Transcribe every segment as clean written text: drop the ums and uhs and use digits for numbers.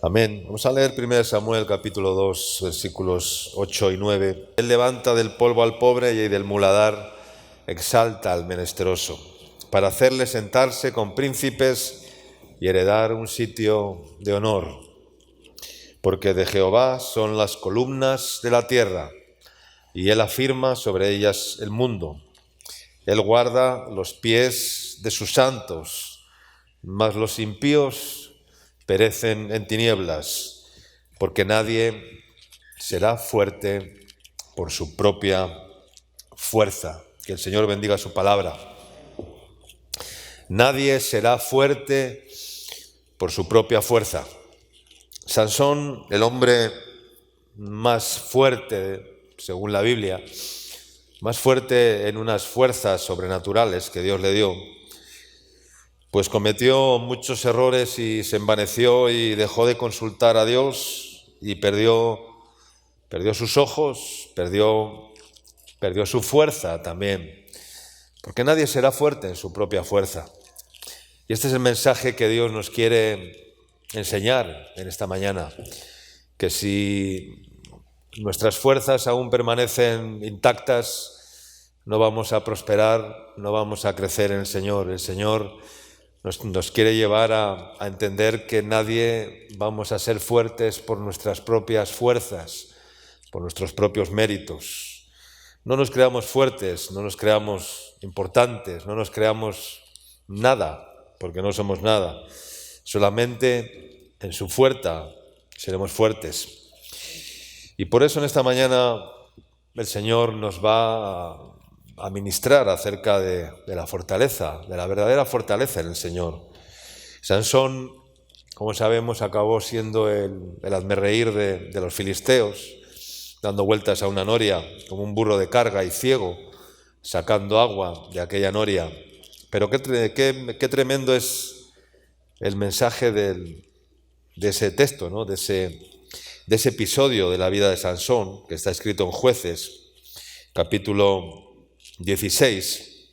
Amén. Vamos a leer 1 Samuel capítulo 2, versículos 8 y 9. Él levanta del polvo al pobre y del muladar exalta al menesteroso, para hacerle sentarse con príncipes y heredar un sitio de honor. Porque de Jehová son las columnas de la tierra, y él afirma sobre ellas el mundo. Él guarda los pies de sus santos, mas los impíos perecen en tinieblas, porque nadie será fuerte por su propia fuerza. Que el Señor bendiga su palabra. Nadie será fuerte por su propia fuerza. Sansón, el hombre más fuerte, según la Biblia, más fuerte en unas fuerzas sobrenaturales que Dios le dio, pues cometió muchos errores y se envaneció y dejó de consultar a Dios y perdió sus ojos, perdió su fuerza también, porque nadie será fuerte en su propia fuerza. Y este es el mensaje que Dios nos quiere enseñar en esta mañana, que si nuestras fuerzas aún permanecen intactas, no vamos a prosperar, no vamos a crecer en el Señor. El Señor nos quiere llevar a entender que nadie vamos a ser fuertes por nuestras propias fuerzas, por nuestros propios méritos. No nos creamos fuertes, no nos creamos importantes, no nos creamos nada, porque no somos nada. Solamente en su fuerza seremos fuertes. Y por eso en esta mañana el Señor nos va a ministrar acerca de la fortaleza, de la verdadera fortaleza en el Señor. Sansón, como sabemos, acabó siendo el hazmerreír de los filisteos, dando vueltas a una noria como un burro de carga y ciego, sacando agua de aquella noria. Pero qué tremendo es el mensaje de ese texto, ¿no? de ese episodio de la vida de Sansón, que está escrito en Jueces, capítulo 16,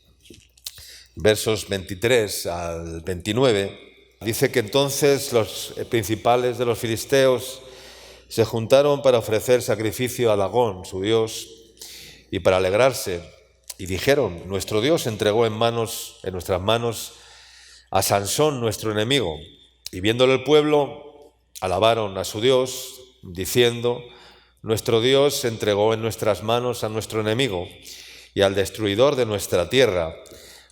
versos 23 al 29, dice que entonces los principales de los filisteos se juntaron para ofrecer sacrificio a Dagón, su dios, y para alegrarse, y dijeron: nuestro Dios entregó en nuestras manos a Sansón, nuestro enemigo. Y viéndolo el pueblo, alabaron a su Dios, diciendo: nuestro Dios entregó en nuestras manos a nuestro enemigo y al destruidor de nuestra tierra,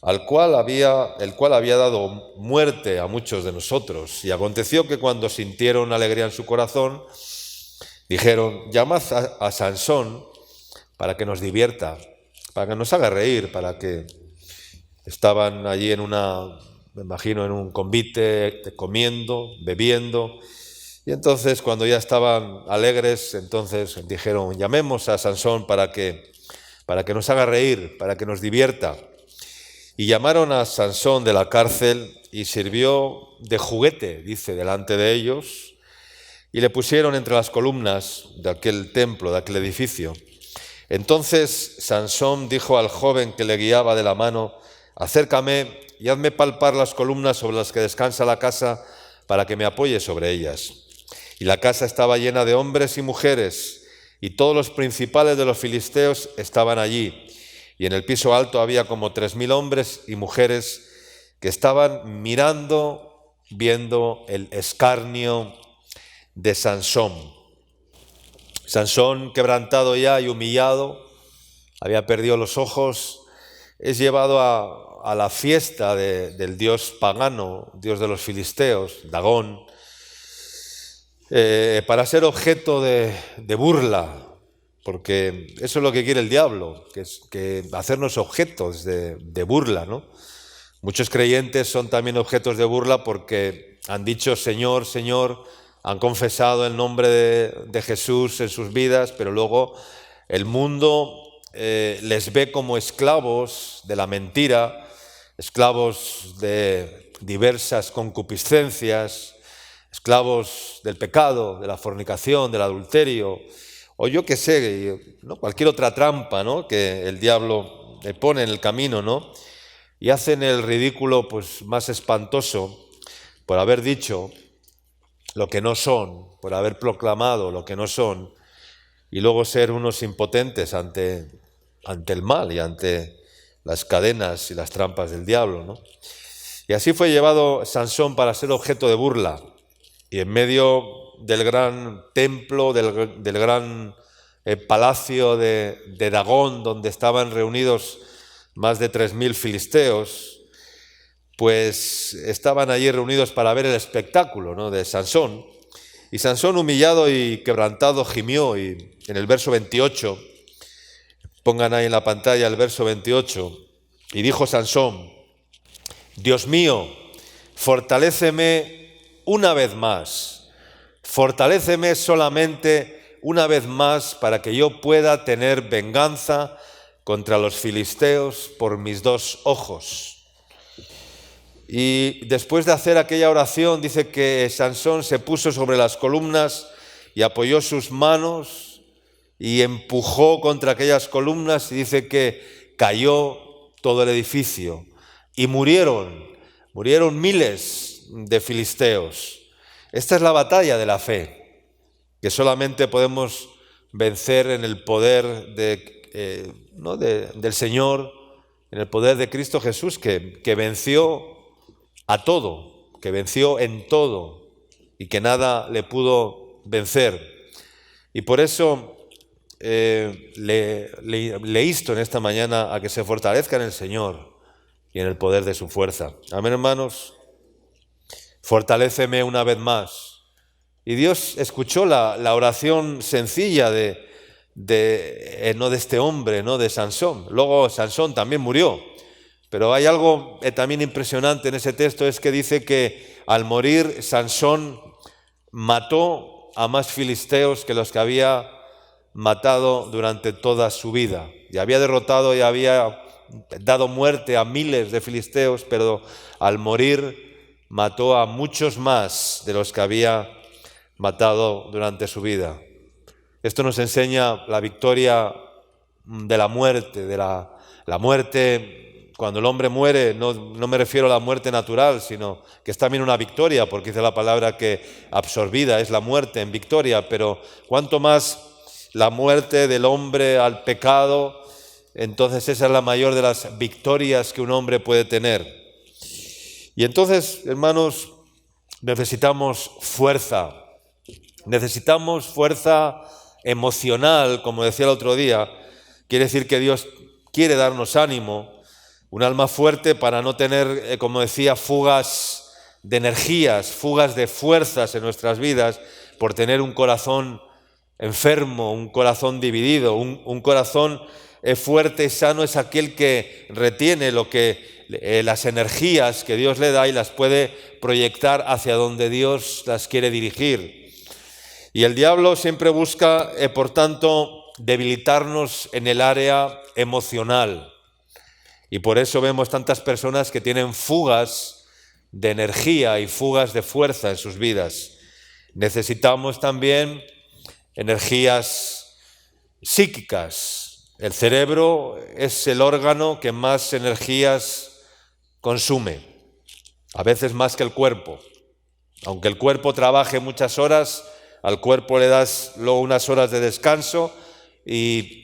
el cual había dado muerte a muchos de nosotros. Y aconteció que cuando sintieron alegría en su corazón, dijeron: llamad a Sansón para que nos divierta, para que nos haga reír, para que estaban allí me imagino, en un convite, comiendo, bebiendo. Y entonces, cuando ya estaban alegres, entonces dijeron: llamemos a Sansón para que nos haga reír, para que nos divierta. Y llamaron a Sansón de la cárcel y sirvió de juguete, dice, delante de ellos, y le pusieron entre las columnas de aquel templo, de aquel edificio. Entonces Sansón dijo al joven que le guiaba de la mano: acércame y hazme palpar las columnas sobre las que descansa la casa, para que me apoye sobre ellas. Y la casa estaba llena de hombres y mujeres, y todos los principales de los filisteos estaban allí. Y en el piso alto había como 3,000 hombres y mujeres que estaban viendo el escarnio de Sansón. Sansón, quebrantado ya y humillado, había perdido los ojos, es llevado a la fiesta del dios pagano, dios de los filisteos, Dagón, para ser objeto de burla, porque eso es lo que quiere el diablo, que hacernos objetos de burla, ¿no? Muchos creyentes son también objetos de burla porque han dicho Señor, Señor, han confesado el nombre de Jesús en sus vidas, pero luego el mundo les ve como esclavos de la mentira, esclavos de diversas concupiscencias, esclavos del pecado, de la fornicación, del adulterio, o yo qué sé, ¿no? Cualquier otra trampa, ¿no? que el diablo le pone en el camino, ¿no? Y hacen el ridículo pues más espantoso por haber dicho lo que no son, por haber proclamado lo que no son, y luego ser unos impotentes ante el mal y ante las cadenas y las trampas del diablo, ¿no? Y así fue llevado Sansón para ser objeto de burla, y en medio del gran templo, del gran palacio de Dagón, donde estaban reunidos más de 3.000 filisteos, pues estaban allí reunidos para ver el espectáculo, ¿no?, de Sansón. Y Sansón, humillado y quebrantado, gimió, y en el verso 28, pongan ahí en la pantalla el verso 28, y dijo Sansón: Dios mío, fortaléceme una vez más, fortaléceme solamente una vez más para que yo pueda tener venganza contra los filisteos por mis 2 ojos. Y después de hacer aquella oración, dice que Sansón se puso sobre las columnas y apoyó sus manos y empujó contra aquellas columnas, y dice que cayó todo el edificio y murieron miles de filisteos. Esta es la batalla de la fe, que solamente podemos vencer en el poder del Señor, en el poder de Cristo Jesús, que venció a todo, que venció en todo y que nada le pudo vencer. Y por eso le insto en esta mañana a que se fortalezca en el Señor y en el poder de su fuerza. Amén, hermanos. Fortaléceme una vez más. Y Dios escuchó la oración sencilla de este hombre, ¿no?, de Sansón. Luego Sansón también murió. Pero hay algo también impresionante en ese texto, es que dice que al morir Sansón mató a más filisteos que los que había matado durante toda su vida. Y había derrotado y había dado muerte a miles de filisteos, pero al morir mató a muchos más de los que había matado durante su vida. Esto nos enseña la victoria de la muerte, la muerte. Cuando el hombre muere, no me refiero a la muerte natural, sino que es también una victoria, porque dice la palabra que absorbida es la muerte en victoria, pero cuanto más la muerte del hombre al pecado, entonces esa es la mayor de las victorias que un hombre puede tener. Y entonces, hermanos, necesitamos fuerza emocional, como decía el otro día. Quiere decir que Dios quiere darnos ánimo, un alma fuerte para no tener, como decía, fugas de energías, fugas de fuerzas en nuestras vidas, por tener un corazón enfermo, un corazón dividido. Un corazón fuerte y sano es aquel que retiene las energías que Dios le da y las puede proyectar hacia donde Dios las quiere dirigir. Y el diablo siempre busca, por tanto, debilitarnos en el área emocional. Y por eso vemos tantas personas que tienen fugas de energía y fugas de fuerza en sus vidas. Necesitamos también energías psíquicas. El cerebro es el órgano que más energías consume, a veces más que el cuerpo. Aunque el cuerpo trabaje muchas horas, al cuerpo le das luego unas horas de descanso y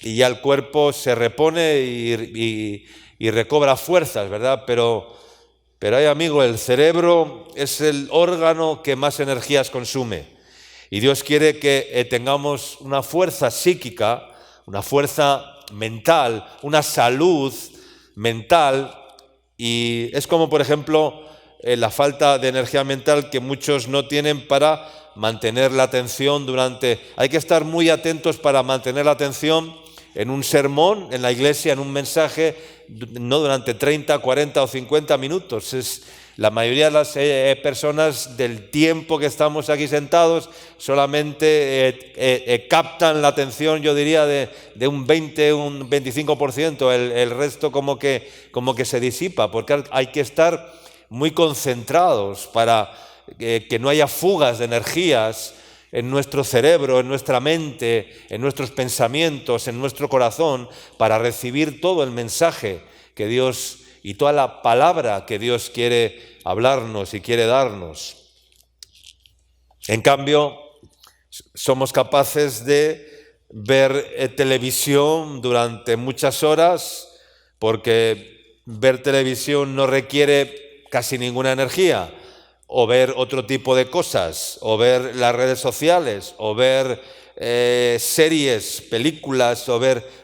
ya el cuerpo se repone y recobra fuerzas, ¿verdad? Pero amigo, el cerebro es el órgano que más energías consume. Y Dios quiere que tengamos una fuerza psíquica, una fuerza mental, una salud mental. Y es como, por ejemplo, la falta de energía mental que muchos no tienen para mantener la atención Hay que estar muy atentos para mantener la atención en un sermón, en la iglesia, en un mensaje, no durante 30, 40 o 50 minutos. La mayoría de las personas del tiempo que estamos aquí sentados solamente captan la atención, yo diría, de un 20, un 25%, el resto como que se disipa, porque hay que estar muy concentrados para que no haya fugas de energías en nuestro cerebro, en nuestra mente, en nuestros pensamientos, en nuestro corazón, para recibir todo el mensaje que Dios y toda la palabra que Dios quiere hablarnos y quiere darnos. En cambio, somos capaces de ver televisión durante muchas horas, porque ver televisión no requiere casi ninguna energía, o ver otro tipo de cosas, o ver las redes sociales, o ver series, películas,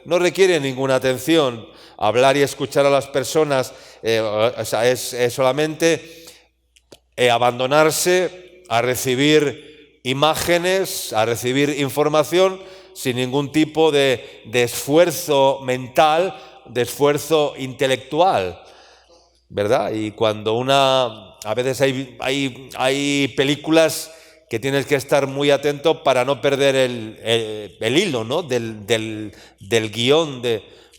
no requiere ninguna atención. Hablar y escuchar a las personas es solamente abandonarse a recibir imágenes, a recibir información sin ningún tipo de esfuerzo mental, de esfuerzo intelectual, ¿verdad? Y cuando a veces hay películas que tienes que estar muy atento para no perder el hilo, ¿no? del guión.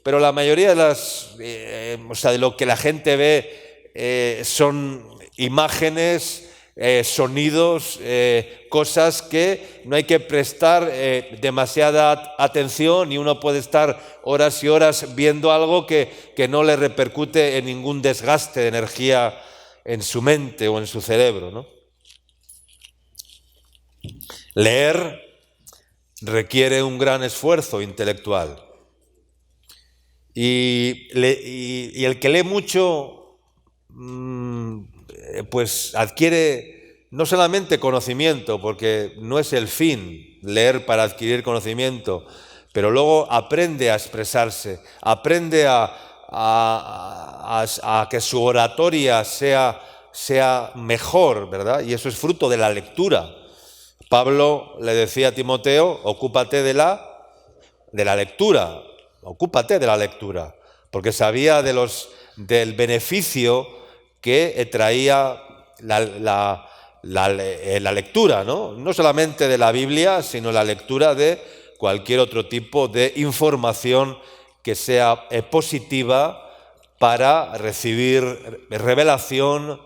Pero la mayoría de de lo que la gente ve son imágenes, sonidos, cosas que no hay que prestar demasiada atención, y uno puede estar horas y horas viendo algo que no le repercute en ningún desgaste de energía en su mente o en su cerebro, ¿no? Leer requiere un gran esfuerzo intelectual, y el que lee mucho pues adquiere no solamente conocimiento, porque no es el fin leer para adquirir conocimiento, pero luego aprende a expresarse, aprende a que su oratoria sea mejor, ¿verdad? Y eso es fruto de la lectura. Pablo le decía a Timoteo: ocúpate de la lectura, ocúpate de la lectura, porque sabía del beneficio que traía la lectura, ¿no? No solamente de la Biblia, sino la lectura de cualquier otro tipo de información que sea positiva para recibir revelación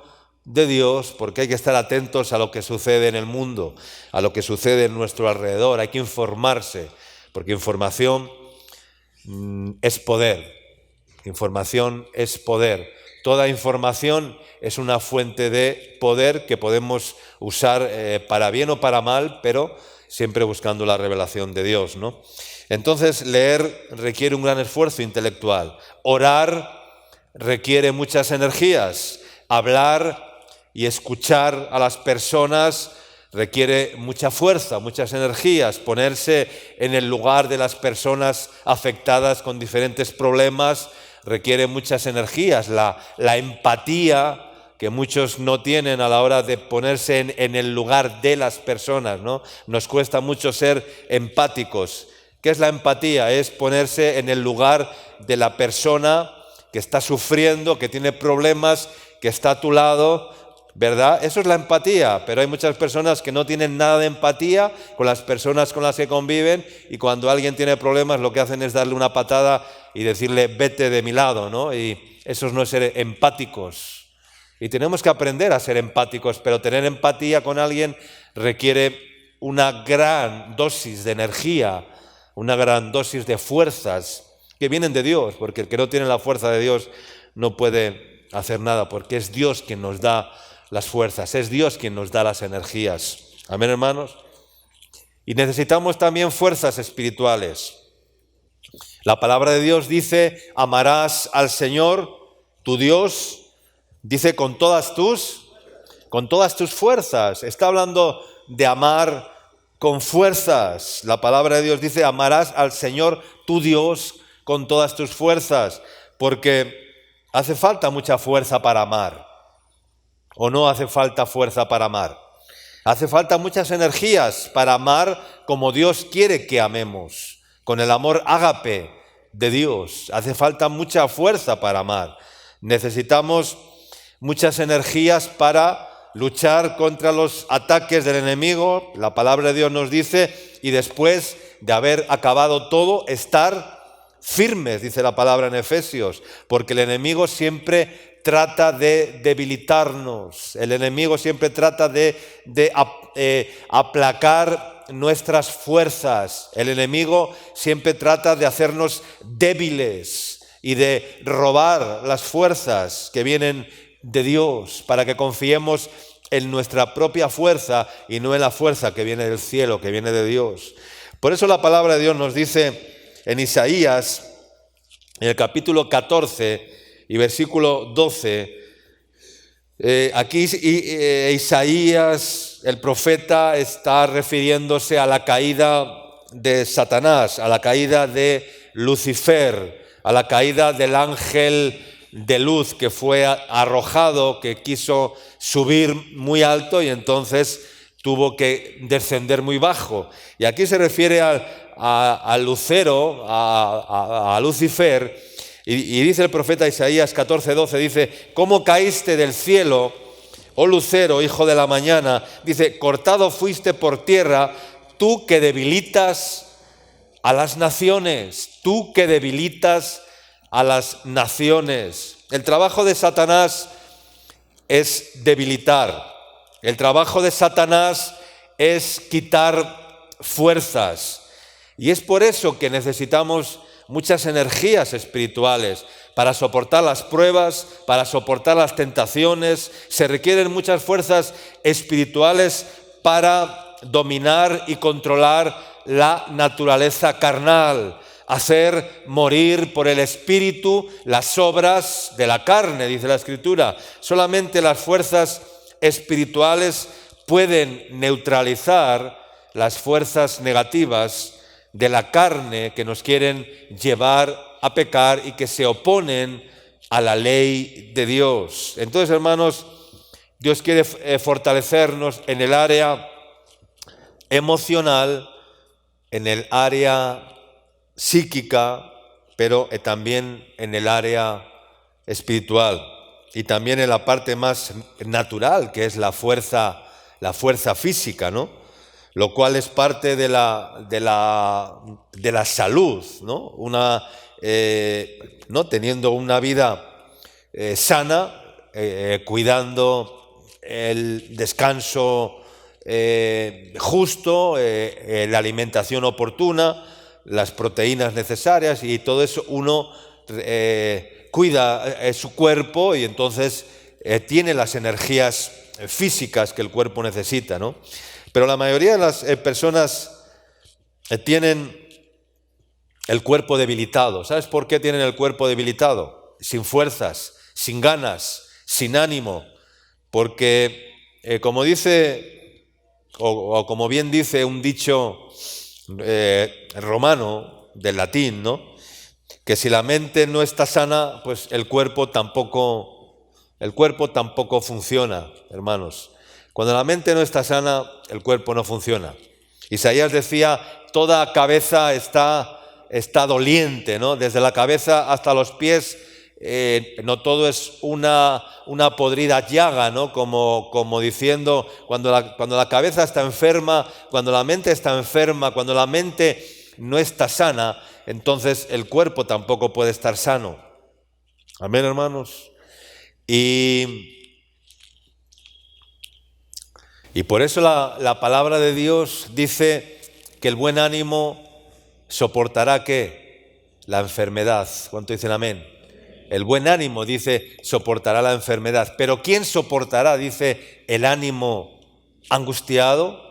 de Dios, porque hay que estar atentos a lo que sucede en el mundo, a lo que sucede en nuestro alrededor. Hay que informarse, porque información es poder. Información es poder. Toda información es una fuente de poder que podemos usar para bien o para mal, pero siempre buscando la revelación de Dios, ¿no? Entonces, leer requiere un gran esfuerzo intelectual. Orar requiere muchas energías. Hablar y escuchar a las personas requiere mucha fuerza, muchas energías. Ponerse en el lugar de las personas afectadas con diferentes problemas requiere muchas energías. La empatía, que muchos no tienen a la hora de ponerse en el lugar de las personas, ¿no? Nos cuesta mucho ser empáticos. ¿Qué es la empatía? Es ponerse en el lugar de la persona que está sufriendo, que tiene problemas, que está a tu lado, ¿verdad? Eso es la empatía, pero hay muchas personas que no tienen nada de empatía con las personas con las que conviven, y cuando alguien tiene problemas lo que hacen es darle una patada y decirle: vete de mi lado, ¿no? Y eso no es ser empáticos. Y tenemos que aprender a ser empáticos, pero tener empatía con alguien requiere una gran dosis de energía, una gran dosis de fuerzas que vienen de Dios, porque el que no tiene la fuerza de Dios no puede hacer nada, porque es Dios quien nos da las fuerzas, es Dios quien nos da las energías. Amén, hermanos. Y necesitamos también fuerzas espirituales. La palabra de Dios dice: amarás al Señor, tu Dios, dice con todas tus fuerzas. Está hablando de amar con fuerzas. La palabra de Dios dice: amarás al Señor, tu Dios, con todas tus fuerzas, porque hace falta mucha fuerza para amar. ¿O no hace falta fuerza para amar? Hace falta muchas energías para amar como Dios quiere que amemos, con el amor ágape de Dios. Hace falta mucha fuerza para amar. Necesitamos muchas energías para luchar contra los ataques del enemigo. La palabra de Dios nos dice: y después de haber acabado todo, estar firmes, dice la palabra en Efesios, porque el enemigo siempre trata de debilitarnos, el enemigo siempre trata de aplacar nuestras fuerzas, el enemigo siempre trata de hacernos débiles y de robar las fuerzas que vienen de Dios, para que confiemos en nuestra propia fuerza y no en la fuerza que viene del cielo, que viene de Dios. Por eso la palabra de Dios nos dice en Isaías, en el capítulo 14 y versículo 12, aquí Isaías, el profeta, está refiriéndose a la caída de Satanás, a la caída de Lucifer, a la caída del ángel de luz que fue arrojado, que quiso subir muy alto y entonces tuvo que descender muy bajo. Y aquí se refiere al lucero, a Lucifer, y dice el profeta Isaías 14:12, dice: ¿cómo caíste del cielo, oh lucero, hijo de la mañana? Dice: cortado fuiste por tierra, tú que debilitas a las naciones, tú que debilitas a las naciones. El trabajo de Satanás es debilitar. El trabajo de Satanás es quitar fuerzas. Y es por eso que necesitamos muchas energías espirituales para soportar las pruebas, para soportar las tentaciones. Se requieren muchas fuerzas espirituales para dominar y controlar la naturaleza carnal, hacer morir por el Espíritu las obras de la carne, dice la Escritura. Solamente las fuerzas espirituales pueden neutralizar las fuerzas negativas de la carne que nos quieren llevar a pecar y que se oponen a la ley de Dios. Entonces, hermanos, Dios quiere fortalecernos en el área emocional, en el área psíquica, pero también en el área espiritual y también en la parte más natural, que es la fuerza física, ¿no? Lo cual es parte de la salud, ¿no? ¿No? Teniendo una vida sana, cuidando el descanso justo, la alimentación oportuna, las proteínas necesarias y todo eso, uno cuida su cuerpo y entonces tiene las energías físicas que el cuerpo necesita, ¿no? Pero la mayoría de las personas tienen el cuerpo debilitado. ¿Sabes por qué tienen el cuerpo debilitado? Sin fuerzas, sin ganas, sin ánimo. Porque como dice, o como bien dice un dicho romano, del latín, ¿no? Que si la mente no está sana, pues el cuerpo tampoco funciona, hermanos. Cuando la mente no está sana, el cuerpo no funciona. Isaías decía: toda cabeza está doliente, ¿no? Desde la cabeza hasta los pies, no todo es una podrida llaga, ¿no? Como diciendo, cuando la cabeza está enferma, cuando la mente está enferma, cuando la mente no está sana, entonces el cuerpo tampoco puede estar sano. Amén, hermanos. Y por eso la palabra de Dios dice que el buen ánimo soportará ¿qué? La enfermedad. ¿Cuánto dicen amén? El buen ánimo, dice, soportará la enfermedad. Pero ¿quién soportará, dice, el ánimo angustiado?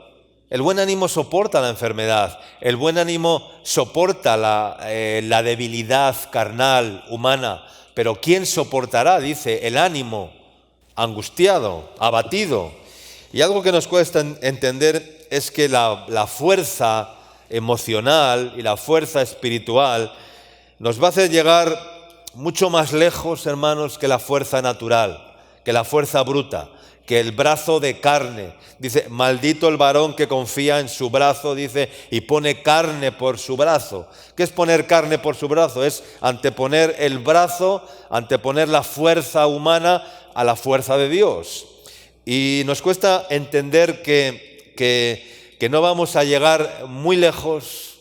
El buen ánimo soporta la enfermedad. El buen ánimo soporta la debilidad carnal, humana. Pero ¿quién soportará, dice, el ánimo angustiado, abatido? Y algo que nos cuesta entender es que la fuerza emocional y la fuerza espiritual nos va a hacer llegar mucho más lejos, hermanos, que la fuerza natural, que la fuerza bruta, que el brazo de carne. Dice: maldito el varón que confía en su brazo, dice, y pone carne por su brazo. ¿Qué es poner carne por su brazo? Es anteponer el brazo, anteponer la fuerza humana a la fuerza de Dios. Y nos cuesta entender que no vamos a llegar muy lejos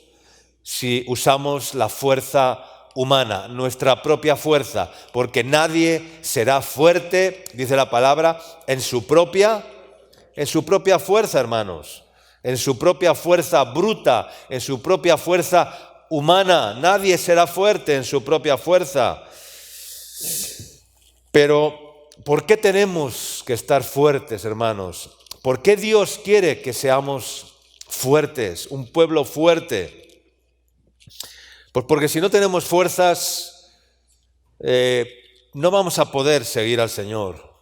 si usamos la fuerza humana, nuestra propia fuerza, porque nadie será fuerte, dice la palabra, en su propia fuerza, hermanos, en su propia fuerza bruta, en su propia fuerza humana. Nadie será fuerte en su propia fuerza. Pero ¿por qué tenemos que estar fuertes, hermanos? ¿Por qué Dios quiere que seamos fuertes, un pueblo fuerte? Pues porque si no tenemos fuerzas, no vamos a poder seguir al Señor.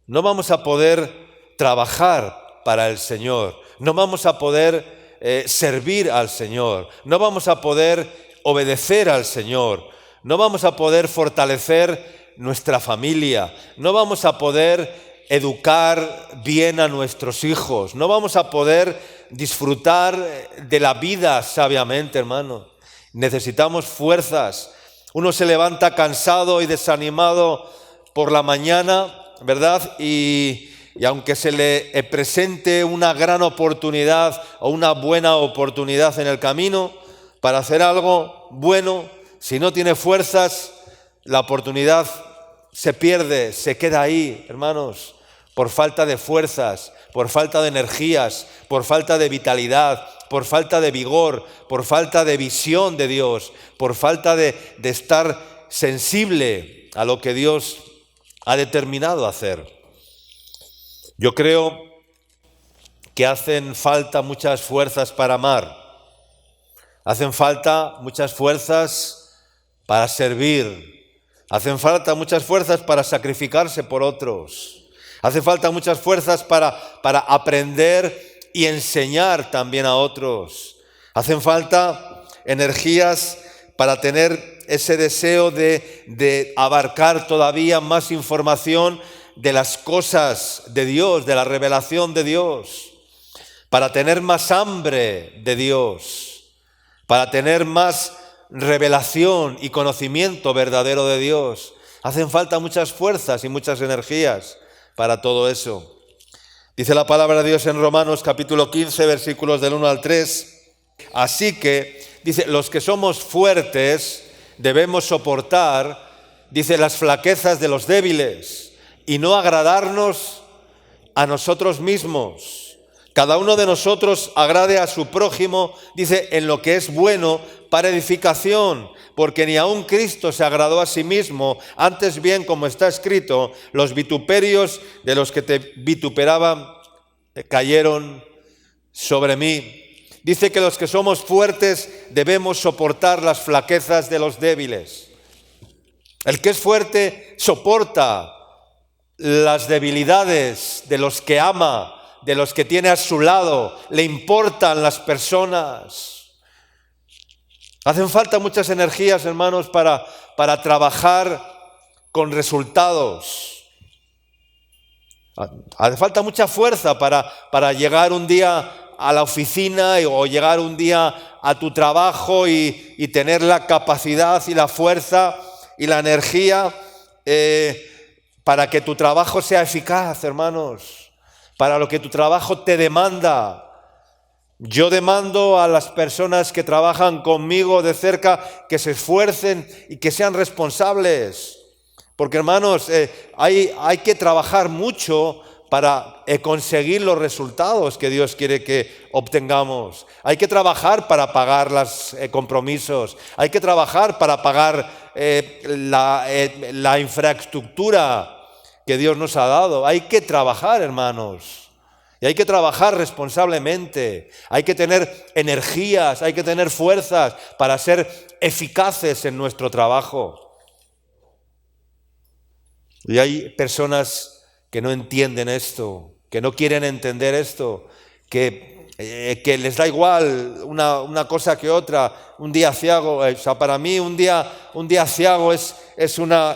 No vamos a poder trabajar para el Señor. No vamos a poder servir al Señor. No vamos a poder obedecer al Señor. No vamos a poder fortalecer nuestra familia. No vamos a poder educar bien a nuestros hijos. No vamos a poder disfrutar de la vida sabiamente, hermano. Necesitamos fuerzas. Uno se levanta cansado y desanimado por la mañana, ¿verdad? Y aunque se le presente una gran oportunidad o una buena oportunidad en el camino para hacer algo bueno, si no tiene fuerzas, la oportunidad se pierde, se queda ahí, hermanos, por falta de fuerzas, por falta de energías, por falta de vitalidad, por falta de vigor, por falta de visión de Dios, por falta de estar sensible a lo que Dios ha determinado hacer. Yo creo que hacen falta muchas fuerzas para amar. Hacen falta muchas fuerzas para servir. Hacen falta muchas fuerzas para sacrificarse por otros. Hace falta muchas fuerzas para aprender y enseñar también a otros. Hacen falta energías para tener ese deseo de abarcar todavía más información de las cosas de Dios, de la revelación de Dios, para tener más hambre de Dios, para tener más revelación y conocimiento verdadero de Dios. Hacen falta muchas fuerzas y muchas energías para todo eso. Dice la palabra de Dios en Romanos capítulo 15, versículos del 1 al 3. Así que, dice, los que somos fuertes debemos soportar, dice, las flaquezas de los débiles y no agradarnos a nosotros mismos. Cada uno de nosotros agrade a su prójimo, dice, en lo que es bueno para edificación, porque ni aun Cristo se agradó a sí mismo, antes bien, como está escrito, los vituperios de los que te vituperaban cayeron sobre mí. Dice que los que somos fuertes debemos soportar las flaquezas de los débiles. El que es fuerte soporta las debilidades de los que ama, de los que tiene a su lado, le importan las personas. Hacen falta muchas energías, hermanos, para trabajar con resultados. Hace falta mucha fuerza para llegar un día a la oficina o llegar un día a tu trabajo y tener la capacidad y la fuerza y la energía para que tu trabajo sea eficaz, hermanos, para lo que tu trabajo te demanda. Yo demando a las personas que trabajan conmigo de cerca que se esfuercen y que sean responsables. Porque, hermanos, hay que trabajar mucho para conseguir los resultados que Dios quiere que obtengamos. Hay que trabajar para pagar los compromisos. Hay que trabajar para pagar la infraestructura que Dios nos ha dado. Hay que trabajar, hermanos. Y hay que trabajar responsablemente. Hay que tener energías, hay que tener fuerzas para ser eficaces en nuestro trabajo. Y hay personas que no entienden esto, que no quieren entender esto, que les da igual una cosa que otra. Un día aciago, o sea, para mí un día aciago es una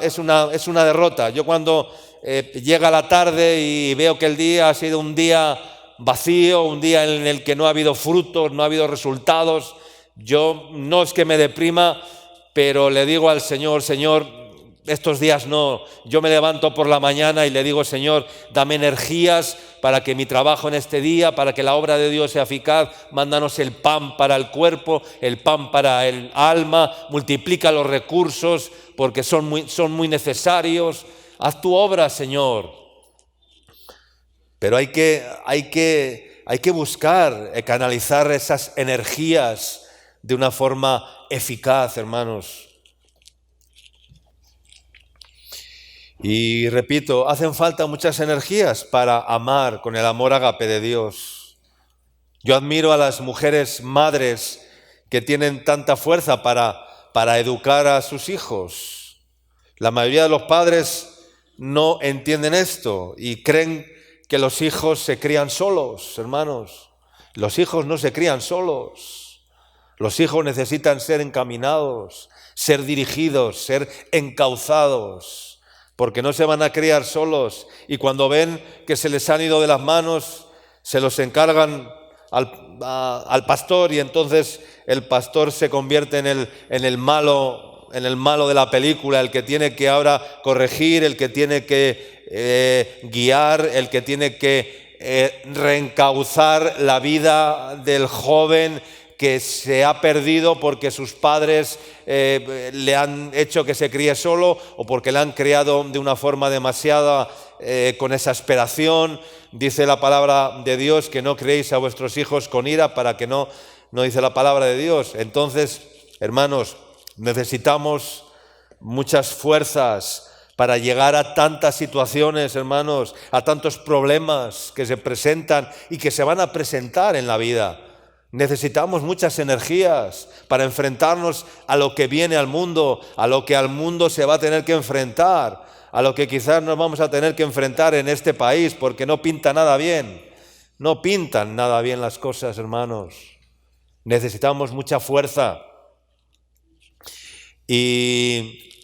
derrota. Yo cuando llega la tarde y veo que el día ha sido un día vacío, un día en el que no ha habido frutos, no ha habido resultados, yo no es que me deprima, pero le digo al Señor, Señor, estos días no, yo me levanto por la mañana y le digo, Señor, dame energías para que mi trabajo en este día, para que la obra de Dios sea eficaz, mándanos el pan para el cuerpo, el pan para el alma, multiplica los recursos porque son muy necesarios. Haz tu obra, Señor. Pero hay que buscar, canalizar esas energías de una forma eficaz, hermanos. Y repito, hacen falta muchas energías para amar con el amor ágape de Dios. Yo admiro a las mujeres madres que tienen tanta fuerza para educar a sus hijos. La mayoría de los padres no entienden esto y creen que los hijos se crían solos, hermanos. Los hijos no se crían solos. Los hijos necesitan ser encaminados, ser dirigidos, ser encauzados, porque no se van a criar solos. Y cuando ven que se les han ido de las manos, se los encargan al pastor, y entonces el pastor se convierte en el malo de la película, el que tiene que ahora corregir, el que tiene que guiar, el que tiene que reencauzar la vida del joven que se ha perdido porque sus padres le han hecho que se críe solo, o porque le han criado de una forma demasiada con exasperación. Dice la palabra de Dios que no criéis a vuestros hijos con ira, para que no dice la palabra de Dios. Entonces, hermanos, necesitamos muchas fuerzas para llegar a tantas situaciones, hermanos, a tantos problemas que se presentan y que se van a presentar en la vida. Necesitamos muchas energías para enfrentarnos a lo que viene al mundo, a lo que al mundo se va a tener que enfrentar, a lo que quizás nos vamos a tener que enfrentar en este país, porque no pinta nada bien. No pintan nada bien las cosas, hermanos. Necesitamos mucha fuerza. Y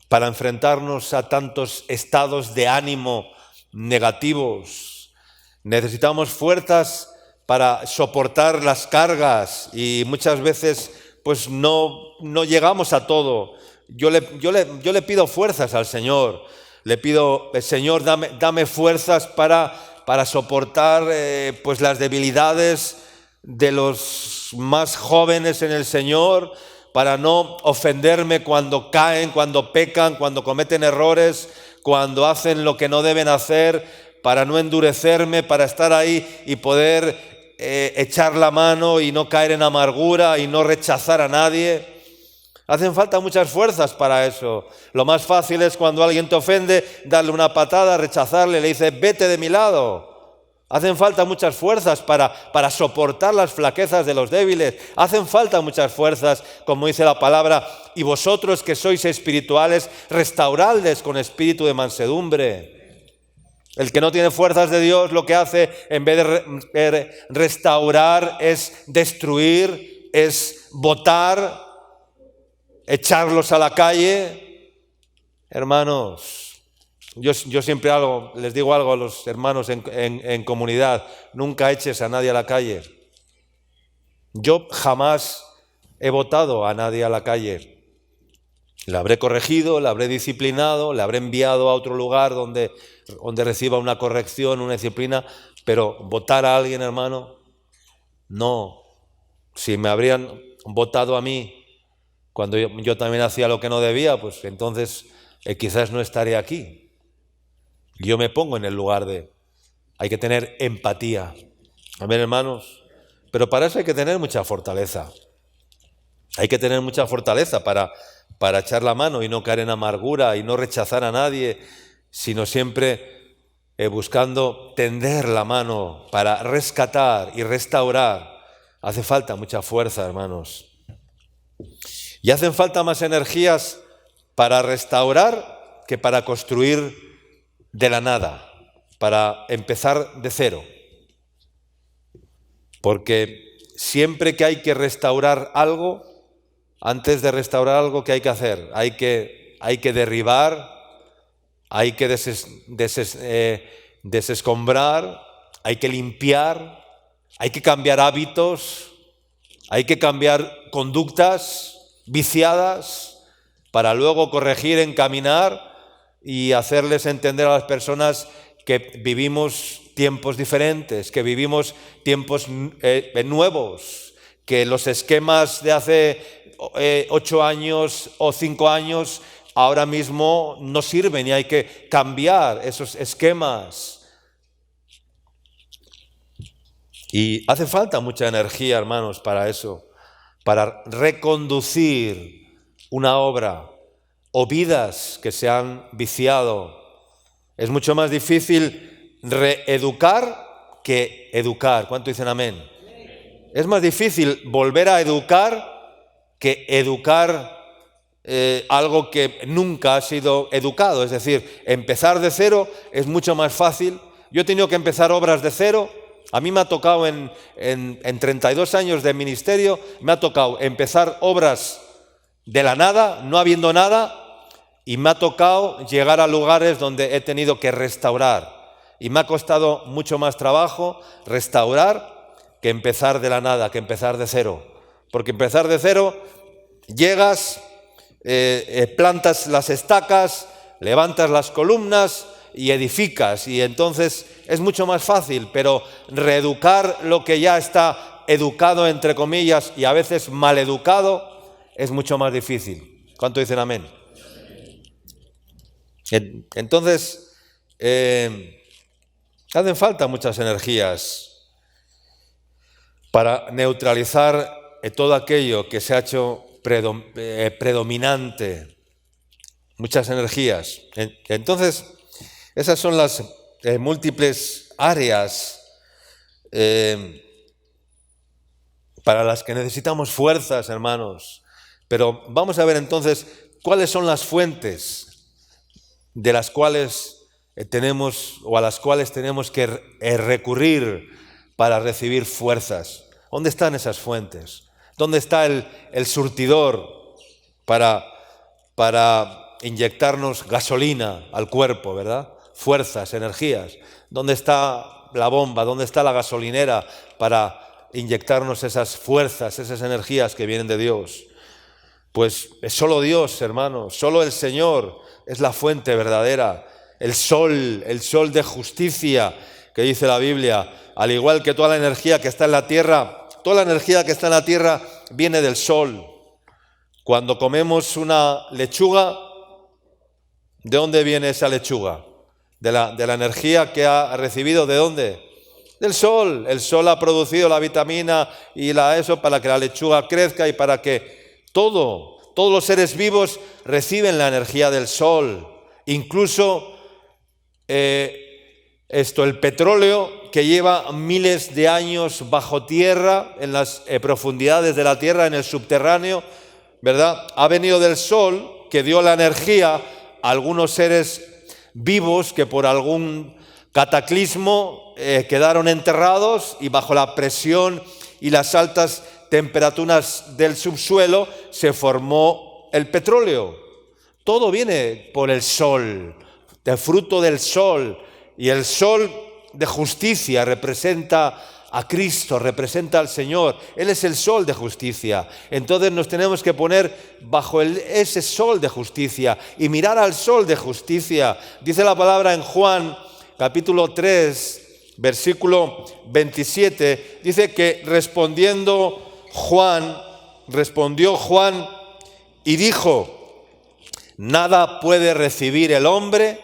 para enfrentarnos a tantos estados de ánimo negativos, necesitamos fuerzas para soportar las cargas, y muchas veces pues no llegamos a todo. Yo le pido fuerzas al Señor, le pido: Señor, dame fuerzas para soportar pues las debilidades de los más jóvenes en el Señor, para no ofenderme cuando caen, cuando pecan, cuando cometen errores, cuando hacen lo que no deben hacer, para no endurecerme, para estar ahí y poder echar la mano y no caer en amargura y no rechazar a nadie. Hacen falta muchas fuerzas para eso. Lo más fácil es cuando alguien te ofende, darle una patada, rechazarle, le dices: vete de mi lado. Hacen falta muchas fuerzas para soportar las flaquezas de los débiles. Hacen falta muchas fuerzas, como dice la palabra: y vosotros que sois espirituales, restauradles con espíritu de mansedumbre. El que no tiene fuerzas de Dios, lo que hace en vez de restaurar es destruir, es botar, echarlos a la calle. Hermanos, yo siempre les digo algo a los hermanos en comunidad: nunca eches a nadie a la calle. Yo jamás he botado a nadie a la calle. Le habré corregido, le habré disciplinado, le habré enviado a otro lugar donde reciba una corrección, una disciplina, pero votar a alguien, hermano, no. Si me habrían votado a mí cuando yo también hacía lo que no debía, pues entonces quizás no estaré aquí. Yo me pongo en el lugar hay que tener empatía. Amén, hermanos. Pero para eso hay que tener mucha fortaleza. Hay que tener mucha fortaleza para echar la mano y no caer en amargura y no rechazar a nadie, sino siempre buscando tender la mano para rescatar y restaurar. Hace falta mucha fuerza, hermanos. Y hacen falta más energías para restaurar que para construir de la nada, para empezar de cero. Porque siempre que hay que restaurar algo, antes de restaurar algo, ¿qué hay que hacer? Hay que derribar, hay que desescombrar, hay que limpiar, hay que cambiar hábitos, hay que cambiar conductas viciadas para luego corregir, encaminar y hacerles entender a las personas que vivimos tiempos diferentes, que vivimos tiempos nuevos, que los esquemas de hace 8 años o 5 años ahora mismo no sirven y hay que cambiar esos esquemas. Y hace falta mucha energía, hermanos, para eso, para reconducir una obra o vidas que se han viciado. Es mucho más difícil reeducar que educar. ¿Cuánto dicen amén? Es más difícil volver a educar que educar algo que nunca ha sido educado. Es decir, empezar de cero es mucho más fácil. Yo he tenido que empezar obras de cero. A mí me ha tocado en 32 años de ministerio, me ha tocado empezar obras de la nada, no habiendo nada, y me ha tocado llegar a lugares donde he tenido que restaurar. Y me ha costado mucho más trabajo restaurar que empezar de la nada, que empezar de cero. Porque empezar de cero, llegas, plantas las estacas, levantas las columnas y edificas. Y entonces es mucho más fácil, pero reeducar lo que ya está educado, entre comillas, y a veces maleducado, es mucho más difícil. ¿Cuánto dicen amén? Entonces, hacen falta muchas energías para neutralizar todo aquello que se ha hecho predominante. Muchas energías. Entonces, esas son las múltiples áreas para las que necesitamos fuerzas, hermanos. Pero vamos a ver entonces cuáles son las fuentes de las cuales tenemos o a las cuales tenemos que recurrir para recibir fuerzas. ¿Dónde están esas fuentes? ¿Dónde está el surtidor para inyectarnos gasolina al cuerpo, ¿verdad? Fuerzas, energías. ¿Dónde está la bomba? ¿Dónde está la gasolinera para inyectarnos esas fuerzas, esas energías que vienen de Dios? Pues es solo Dios, hermanos, solo el Señor es la fuente verdadera. El sol de justicia que dice la Biblia, al igual que toda la energía que está en la tierra, toda la energía que está en la tierra viene del sol. Cuando comemos una lechuga, ¿de dónde viene esa lechuga? De la energía que ha recibido, ¿de dónde? Del sol. El sol ha producido la vitamina y eso para que la lechuga crezca y para que todos los seres vivos reciben la energía del sol. Incluso el petróleo que lleva miles de años bajo tierra, en las profundidades de la tierra, en el subterráneo, ¿verdad? Ha venido del sol, que dio la energía a algunos seres vivos que por algún cataclismo quedaron enterrados y bajo la presión y las altas temperaturas del subsuelo se formó el petróleo. Todo viene por el sol, del fruto del sol. Y el sol de justicia representa a Cristo, representa al Señor. Él es el sol de justicia. Entonces nos tenemos que poner bajo ese sol de justicia y mirar al sol de justicia. Dice la palabra en Juan, capítulo 3, versículo 27, dice que respondió Juan y dijo: nada puede recibir el hombre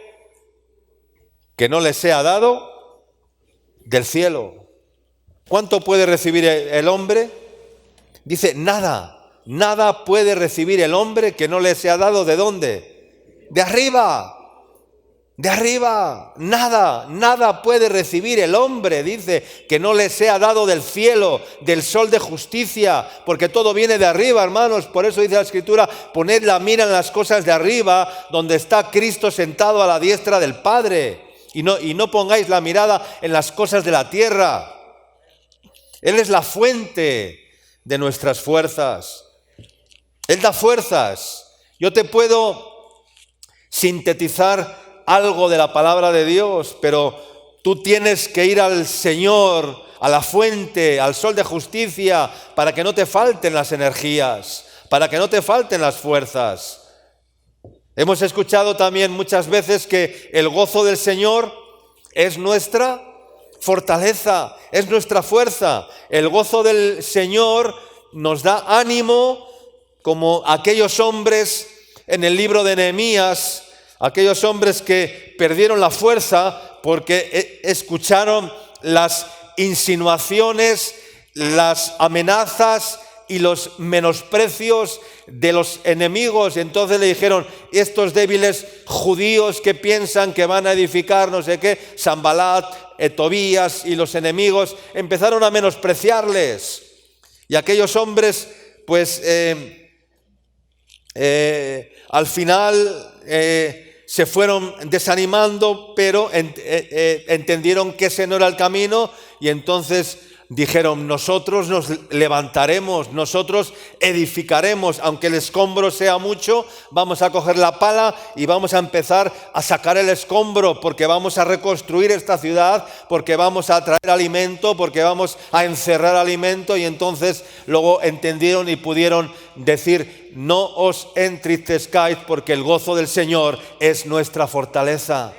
que no le sea dado del cielo. ¿Cuánto puede recibir el hombre? Dice nada puede recibir el hombre que no le sea dado ¿de dónde? De arriba. De arriba, nada puede recibir el hombre, dice, que no le sea dado del cielo, del sol de justicia, porque todo viene de arriba, hermanos. Por eso dice la Escritura, poned la mira en las cosas de arriba, donde está Cristo sentado a la diestra del Padre, y no pongáis la mirada en las cosas de la tierra. Él es la fuente de nuestras fuerzas. Él da fuerzas. Yo te puedo sintetizar algo de la palabra de Dios, pero tú tienes que ir al Señor, a la fuente, al sol de justicia, para que no te falten las energías, para que no te falten las fuerzas. Hemos escuchado también muchas veces que el gozo del Señor es nuestra fortaleza, es nuestra fuerza. El gozo del Señor nos da ánimo, como aquellos hombres en el libro de Nehemías, aquellos hombres que perdieron la fuerza porque escucharon las insinuaciones, las amenazas y los menosprecios de los enemigos. Entonces le dijeron, estos débiles judíos que piensan que van a edificar no sé qué, Sanbalat, Tobías y los enemigos empezaron a menospreciarles. Y aquellos hombres, pues al final se fueron desanimando, pero entendieron que ese no era el camino y entonces dijeron, nosotros nos levantaremos, nosotros edificaremos, aunque el escombro sea mucho, vamos a coger la pala y vamos a empezar a sacar el escombro, porque vamos a reconstruir esta ciudad, porque vamos a traer alimento, porque vamos a encerrar alimento. Y entonces luego entendieron y pudieron decir, no os entristezcáis, porque el gozo del Señor es nuestra fortaleza,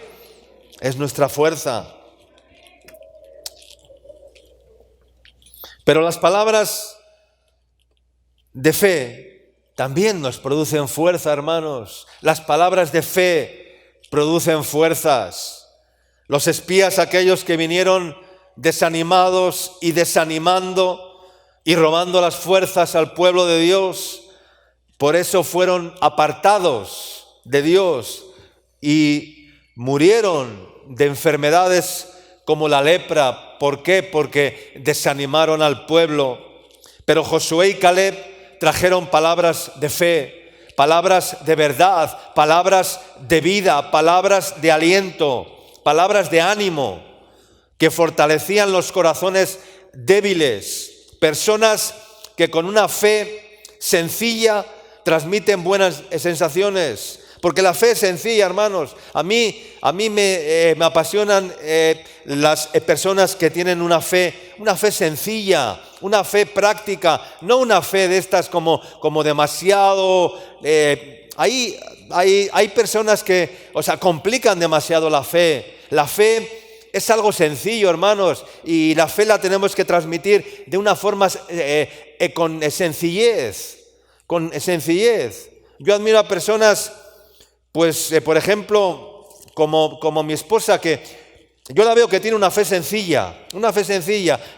es nuestra fuerza. Pero las palabras de fe también nos producen fuerza, hermanos. Las palabras de fe producen fuerzas. Los espías, aquellos que vinieron desanimados y desanimando y robando las fuerzas al pueblo de Dios, por eso fueron apartados de Dios y murieron de enfermedades como la lepra. ¿Por qué? Porque desanimaron al pueblo. Pero Josué y Caleb trajeron palabras de fe, palabras de verdad, palabras de vida, palabras de aliento, palabras de ánimo, que fortalecían los corazones débiles. Personas que con una fe sencilla transmiten buenas sensaciones. Porque la fe es sencilla, hermanos. A mí me apasionan las personas que tienen una fe sencilla, una fe práctica, no una fe de estas como demasiado. Hay personas que, complican demasiado la fe. La fe es algo sencillo, hermanos, y la fe la tenemos que transmitir de una forma con sencillez. Yo admiro a personas, pues, por ejemplo, como mi esposa, que yo la veo que tiene una fe sencilla,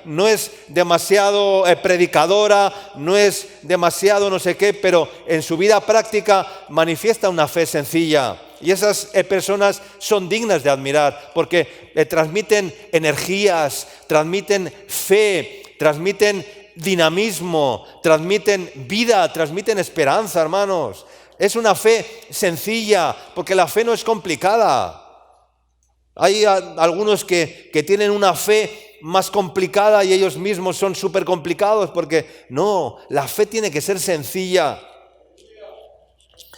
no es demasiado predicadora, no es demasiado no sé qué, pero en su vida práctica manifiesta una fe sencilla. Y esas personas son dignas de admirar, porque transmiten energías, transmiten fe, transmiten dinamismo, transmiten vida, transmiten esperanza, hermanos. Es una fe sencilla, porque la fe no es complicada. Hay algunos que tienen una fe más complicada y ellos mismos son súper complicados, porque no, la fe tiene que ser sencilla.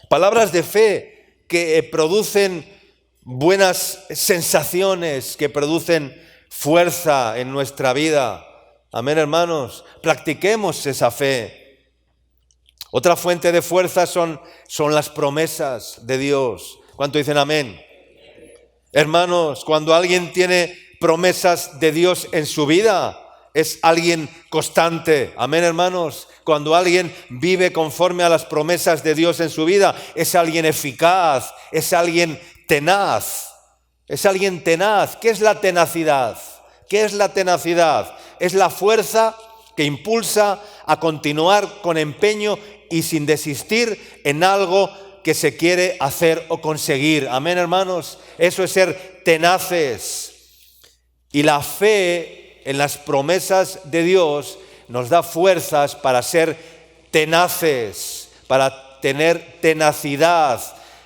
Palabras de fe que producen buenas sensaciones, que producen fuerza en nuestra vida. Amén, hermanos. Practiquemos esa fe. Otra fuente de fuerza son las promesas de Dios. ¿Cuánto dicen amén? Hermanos, cuando alguien tiene promesas de Dios en su vida, es alguien constante. Amén, hermanos. Cuando alguien vive conforme a las promesas de Dios en su vida, es alguien eficaz, es alguien tenaz. Es alguien tenaz. ¿Qué es la tenacidad? ¿Qué es la tenacidad? Es la fuerza que impulsa a continuar con empeño y sin desistir en algo que se quiere hacer o conseguir. Amén, hermanos. Eso es ser tenaces. Y la fe en las promesas de Dios nos da fuerzas para ser tenaces, para tener tenacidad,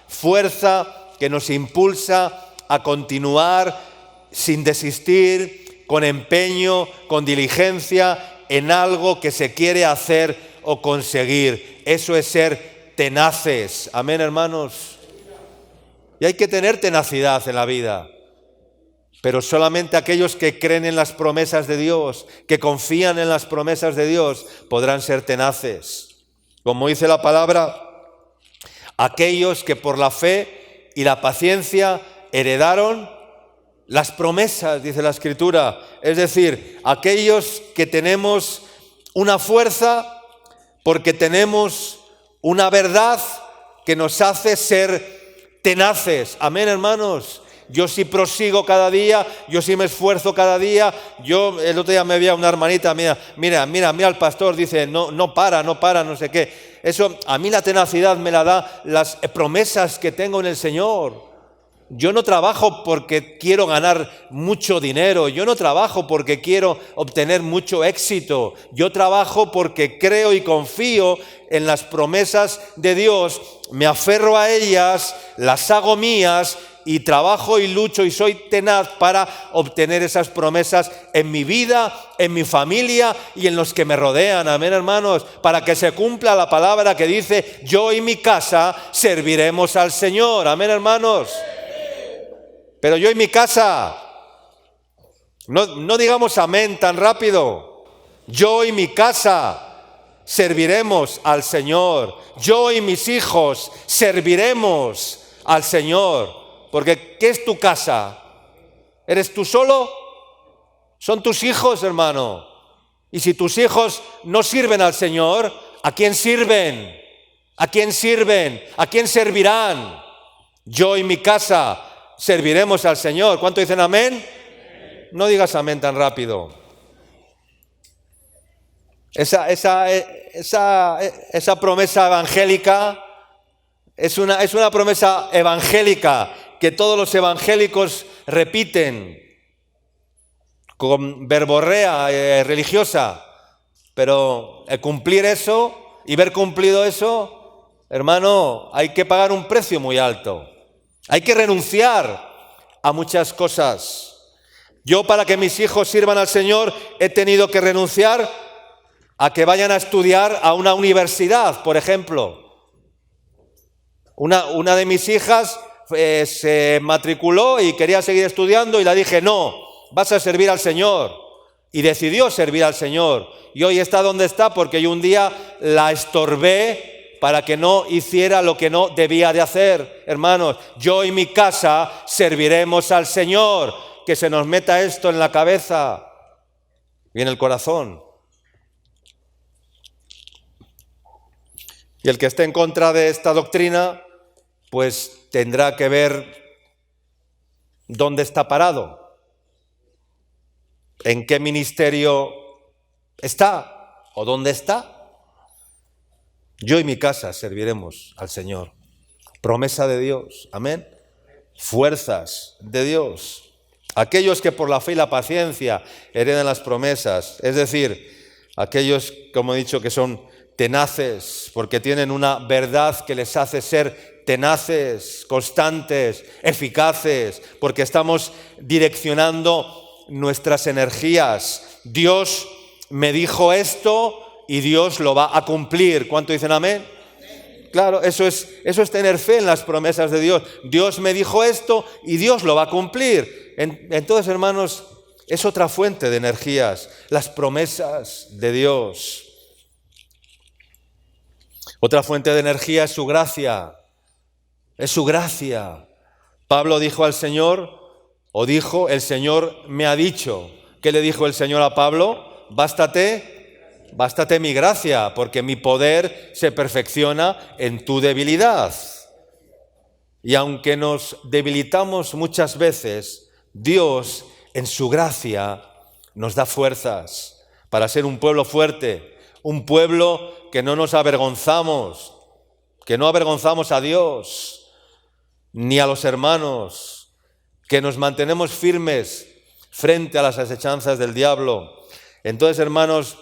fuerza que nos impulsa a continuar sin desistir, con empeño, con diligencia, en algo que se quiere hacer o conseguir. Eso es ser tenaces. Amén, hermanos. Y hay que tener tenacidad en la vida. Pero solamente aquellos que creen en las promesas de Dios, que confían en las promesas de Dios, podrán ser tenaces. Como dice la palabra, aquellos que por la fe y la paciencia heredaron las promesas, dice la Escritura. Es decir, aquellos que tenemos una fuerza porque tenemos una verdad que nos hace ser tenaces. Amén, hermanos. yo sí prosigo cada día, yo sí me esfuerzo cada día. Yo el otro día me veía una hermanita, mira al pastor, dice, no para, no sé qué. Eso, a mí la tenacidad me la da las promesas que tengo en el Señor. Yo no trabajo porque quiero ganar mucho dinero, yo no trabajo porque quiero obtener mucho éxito, yo trabajo porque creo y confío en las promesas de Dios, me aferro a ellas, las hago mías y trabajo y lucho y soy tenaz para obtener esas promesas en mi vida, en mi familia y en los que me rodean. Amén, hermanos, para que se cumpla la palabra que dice, yo y mi casa serviremos al Señor. Amén, hermanos. Pero yo y mi casa, no digamos amén tan rápido. Yo y mi casa serviremos al Señor. Yo y mis hijos serviremos al Señor. Porque ¿qué es tu casa? ¿Eres tú solo? Son tus hijos, hermano. Y si tus hijos no sirven al Señor, ¿a quién sirven? ¿A quién sirven? ¿A quién servirán? Yo y mi casa serviremos al Señor. ¿Cuánto dicen amén? No digas amén tan rápido. Esa promesa evangélica es una promesa evangélica que todos los evangélicos repiten con verborrea religiosa. Pero cumplir eso y ver cumplido eso, hermano, hay que pagar un precio muy alto. Hay que renunciar a muchas cosas. Yo, para que mis hijos sirvan al Señor, he tenido que renunciar a que vayan a estudiar a una universidad, por ejemplo. Una de mis hijas se matriculó y quería seguir estudiando y le dije, no, vas a servir al Señor. Y decidió servir al Señor. Y hoy está donde está porque yo un día la estorbé para que no hiciera lo que no debía de hacer. Hermanos, yo y mi casa serviremos al Señor. Que se nos meta esto en la cabeza y en el corazón. Y el que esté en contra de esta doctrina, pues tendrá que ver dónde está parado, en qué ministerio está o dónde está. Yo y mi casa serviremos al Señor. Promesa de Dios, amén. Fuerzas de Dios. Aquellos que por la fe y la paciencia heredan las promesas, es decir, aquellos, como he dicho, que son tenaces, porque tienen una verdad que les hace ser tenaces, constantes, eficaces, porque estamos direccionando nuestras energías. Dios me dijo esto y Dios lo va a cumplir. ¿Cuánto dicen amén? Claro, eso es tener fe en las promesas de Dios. Dios me dijo esto y Dios lo va a cumplir. Entonces, hermanos, es otra fuente de energías, las promesas de Dios. Otra fuente de energía es su gracia. Es su gracia. Pablo dijo al Señor, o dijo, el Señor me ha dicho. ¿Qué le dijo el Señor a Pablo? Bástate mi gracia, porque mi poder se perfecciona en tu debilidad. Y aunque nos debilitamos muchas veces, Dios en su gracia nos da fuerzas para ser un pueblo fuerte, un pueblo que no nos avergonzamos, que no avergonzamos a Dios ni a los hermanos, que nos mantenemos firmes frente a las asechanzas del diablo. Entonces, hermanos,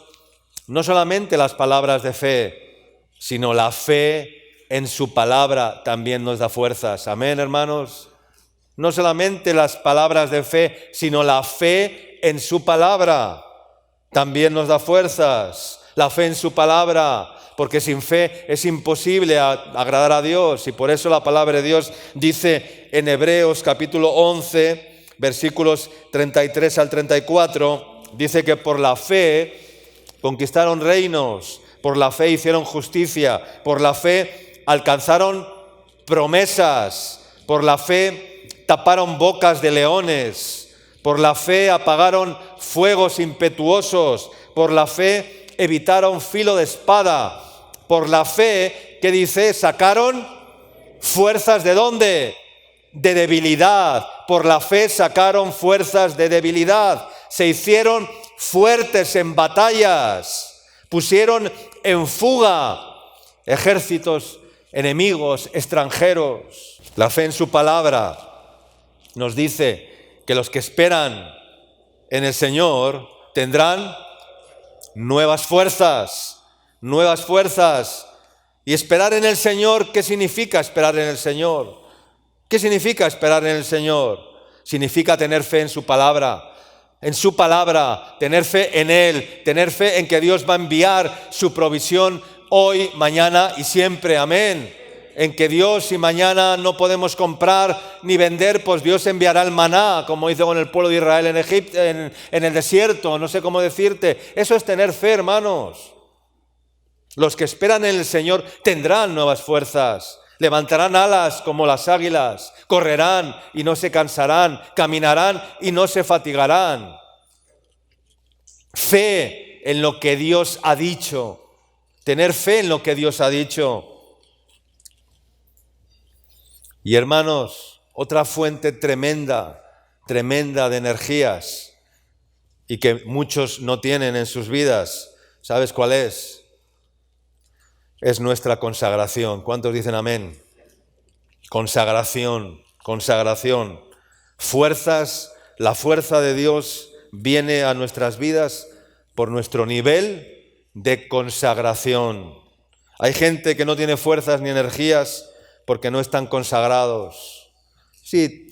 no solamente las palabras de fe, sino la fe en su palabra también nos da fuerzas. Amén, hermanos. No solamente las palabras de fe, sino la fe en su palabra también nos da fuerzas. La fe en su palabra, porque sin fe es imposible agradar a Dios. Y por eso la palabra de Dios dice en Hebreos capítulo 11, versículos 33 al 34, dice que por la fe conquistaron reinos, por la fe hicieron justicia, por la fe alcanzaron promesas, por la fe taparon bocas de leones, por la fe apagaron fuegos impetuosos, por la fe evitaron filo de espada, por la fe, ¿qué dice? Sacaron fuerzas ¿de dónde? de debilidad. Por la fe sacaron fuerzas de debilidad. Se hicieron fuertes en batallas. Pusieron en fuga ejércitos enemigos, extranjeros. La fe en su palabra nos dice que los que esperan en el Señor tendrán nuevas fuerzas. Nuevas fuerzas. Y esperar en el Señor, ¿qué significa esperar en el Señor? ¿Qué significa esperar en el Señor? Significa tener fe en su palabra, tener fe en Él, tener fe en que Dios va a enviar su provisión hoy, mañana y siempre. Amén. En que Dios, si mañana no podemos comprar ni vender, pues Dios enviará el maná, como hizo con el pueblo de Israel en Egipto, en el desierto, no sé cómo decirte. Eso es tener fe, hermanos. Los que esperan en el Señor tendrán nuevas fuerzas, levantarán alas como las águilas, correrán y no se cansarán, caminarán y no se fatigarán. Fe en lo que Dios ha dicho, tener fe en lo que Dios ha dicho. Y hermanos, otra fuente tremenda de energías y que muchos no tienen en sus vidas, ¿sabes cuál es? Es nuestra consagración. ¿Cuántos dicen amén? Consagración. Fuerzas, la fuerza de Dios viene a nuestras vidas por nuestro nivel de consagración. Hay gente que no tiene fuerzas ni energías porque no están consagrados. Sí,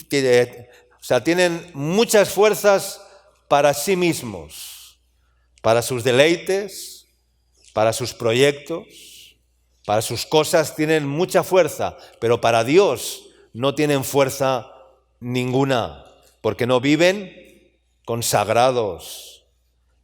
tienen muchas fuerzas para sí mismos, para sus deleites, para sus proyectos. Para sus cosas tienen mucha fuerza, pero para Dios no tienen fuerza ninguna, porque no viven consagrados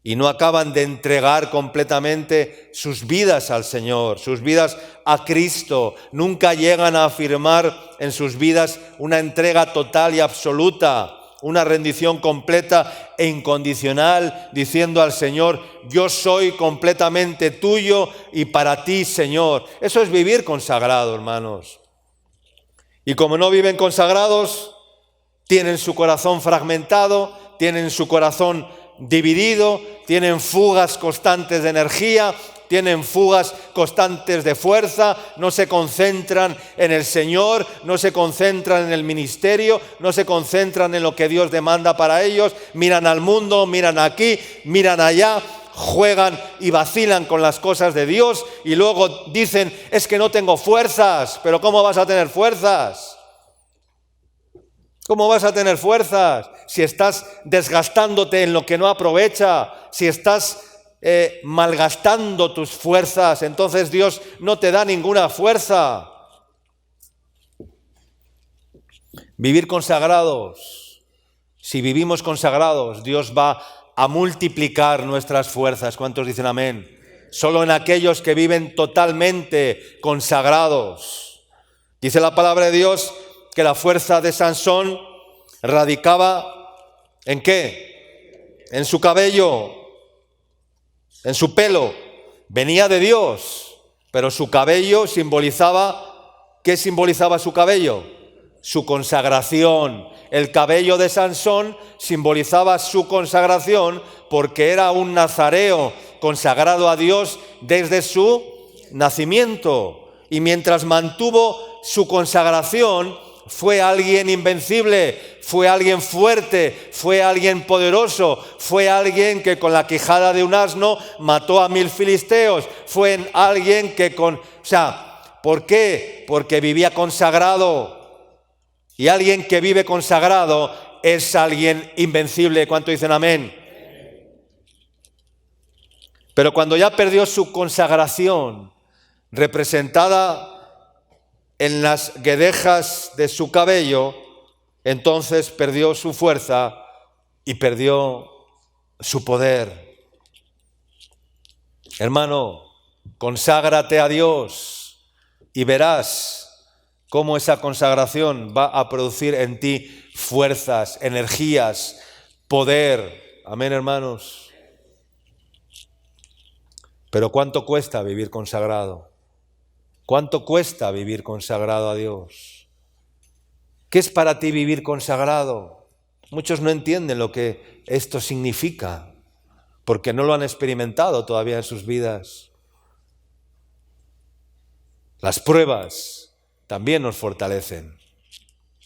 y no acaban de entregar completamente sus vidas al Señor, sus vidas a Cristo. Nunca llegan a afirmar en sus vidas una entrega total y absoluta, una rendición completa e incondicional, diciendo al Señor: yo soy completamente tuyo y para ti, Señor. Eso es vivir consagrado, hermanos. Y como no viven consagrados, tienen su corazón fragmentado, tienen su corazón dividido, tienen fugas constantes de energía, tienen fugas constantes de fuerza, no se concentran en el Señor, no se concentran en el ministerio, no se concentran en lo que Dios demanda para ellos, miran al mundo, miran aquí, miran allá, juegan y vacilan con las cosas de Dios y luego dicen: es que no tengo fuerzas. Pero ¿cómo vas a tener fuerzas? ¿Cómo vas a tener fuerzas si estás desgastándote en lo que no aprovecha? Si estás malgastando tus fuerzas, entonces Dios no te da ninguna fuerza. Vivir consagrados. Si vivimos consagrados, Dios va a multiplicar nuestras fuerzas. ¿Cuántos dicen amén? Solo en aquellos que viven totalmente consagrados. Dice la palabra de Dios que la fuerza de Sansón radicaba ¿en qué? En su cabello, en su pelo. Venía de Dios, pero su cabello simbolizaba, ¿qué simbolizaba su cabello? Su consagración. El cabello de Sansón simbolizaba su consagración porque era un nazareo consagrado a Dios desde su nacimiento. Y mientras mantuvo su consagración, fue alguien invencible, fue alguien fuerte, fue alguien poderoso, fue alguien que con la quijada de un asno mató a 1000 filisteos, fue alguien que ¿por qué? Porque vivía consagrado. Y alguien que vive consagrado es alguien invencible. ¿Cuánto dicen amén? Pero cuando ya perdió su consagración, representada en las guedejas de su cabello, entonces perdió su fuerza y perdió su poder. Hermano, conságrate a Dios y verás cómo esa consagración va a producir en ti fuerzas, energías, poder. Amén, hermanos. Pero ¿cuánto cuesta vivir consagrado? ¿Cuánto cuesta vivir consagrado a Dios? ¿Qué es para ti vivir consagrado? Muchos no entienden lo que esto significa, porque no lo han experimentado todavía en sus vidas. Las pruebas también nos fortalecen.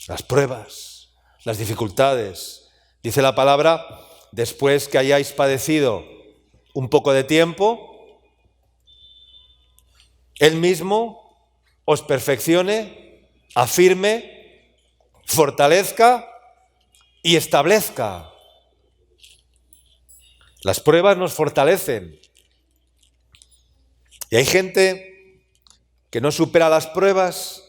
Las pruebas, las dificultades. Dice la palabra, después que hayáis padecido un poco de tiempo, Él mismo os perfeccione, afirme, fortalezca y establezca. Las pruebas nos fortalecen. Y hay gente que no supera las pruebas,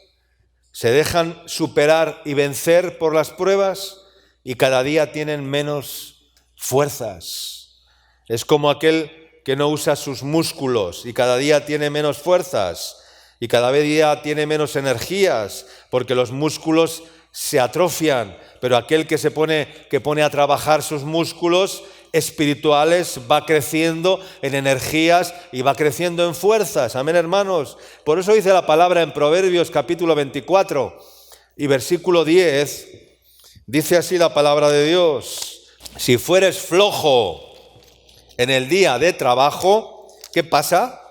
se dejan superar y vencer por las pruebas y cada día tienen menos fuerzas. Es como aquel que no usa sus músculos y cada día tiene menos fuerzas y cada día tiene menos energías porque los músculos se atrofian, pero aquel que pone a trabajar sus músculos espirituales va creciendo en energías y va creciendo en fuerzas. Amén, hermanos. Por eso dice la palabra en Proverbios capítulo 24 y versículo 10, dice así la palabra de Dios: si fueres flojo en el día de trabajo, ¿qué pasa?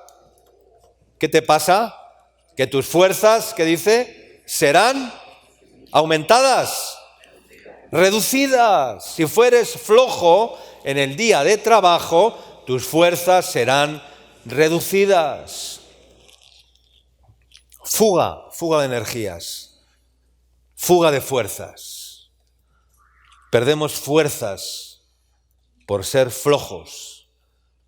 ¿Qué te pasa? Que tus fuerzas, ¿qué dice? Serán aumentadas, reducidas. Si fueres flojo en el día de trabajo, tus fuerzas serán reducidas. Fuga de energías, fuga de fuerzas. Perdemos fuerzas por ser flojos,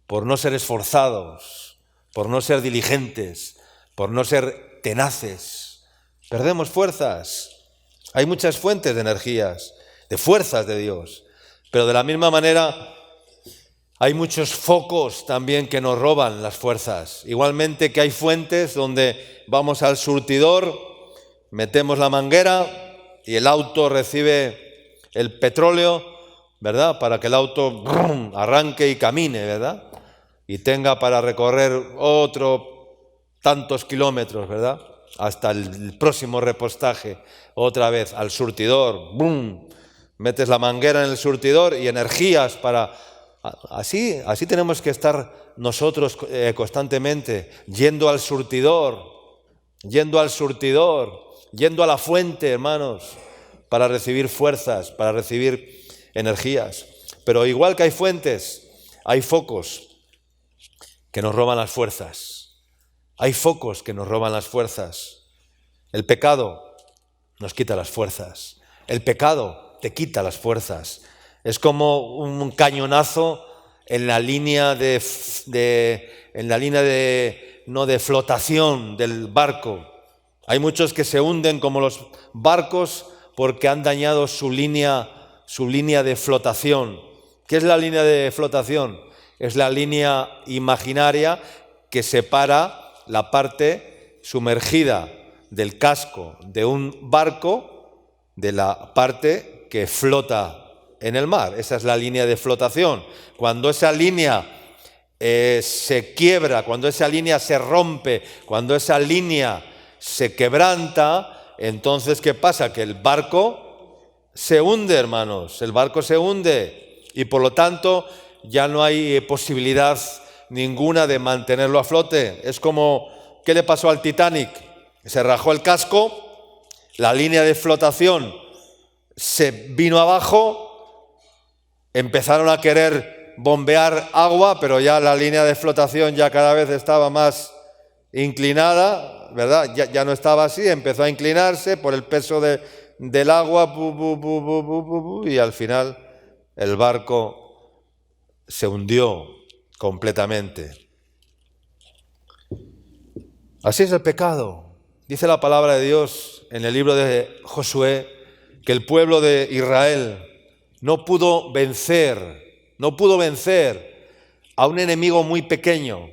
por no ser esforzados, por no ser diligentes, por no ser tenaces. Perdemos fuerzas. Hay muchas fuentes de energías, de fuerzas de Dios, pero de la misma manera hay muchos focos también que nos roban las fuerzas. Igualmente que hay fuentes donde vamos al surtidor, metemos la manguera y el auto recibe el petróleo, ¿verdad? Para que el auto arranque y camine, ¿verdad? Y tenga para recorrer tantos kilómetros, ¿verdad? Hasta el próximo repostaje, otra vez al surtidor, ¡bum! Metes la manguera en el surtidor y energías para... Así tenemos que estar nosotros constantemente, yendo al surtidor, yendo a la fuente, hermanos, para recibir fuerzas, para recibir energías. Pero igual que hay fuentes, hay focos que nos roban las fuerzas. Hay focos que nos roban las fuerzas. El pecado nos quita las fuerzas. El pecado te quita las fuerzas. Es como un cañonazo en la línea de flotación del barco. Hay muchos que se hunden como los barcos porque han dañado su línea de flotación. ¿Qué es la línea de flotación? Es la línea imaginaria que separa la parte sumergida del casco de un barco de la parte que flota en el mar. Esa es la línea de flotación. Cuando esa línea se quiebra, cuando esa línea se rompe, cuando esa línea se quebranta, entonces ¿qué pasa? Que el barco se hunde, hermanos. El barco se hunde y por lo tanto ya no hay posibilidad ninguna de mantenerlo a flote. Es como, ¿qué le pasó al Titanic? Se rajó el casco, la línea de flotación se vino abajo, empezaron a querer bombear agua, pero ya la línea de flotación ya cada vez estaba más inclinada, ¿verdad? Ya no estaba así, empezó a inclinarse por el peso del agua, y al final el barco se hundió completamente. Así es el pecado. Dice la palabra de Dios en el libro de Josué que el pueblo de Israel no pudo vencer a un enemigo muy pequeño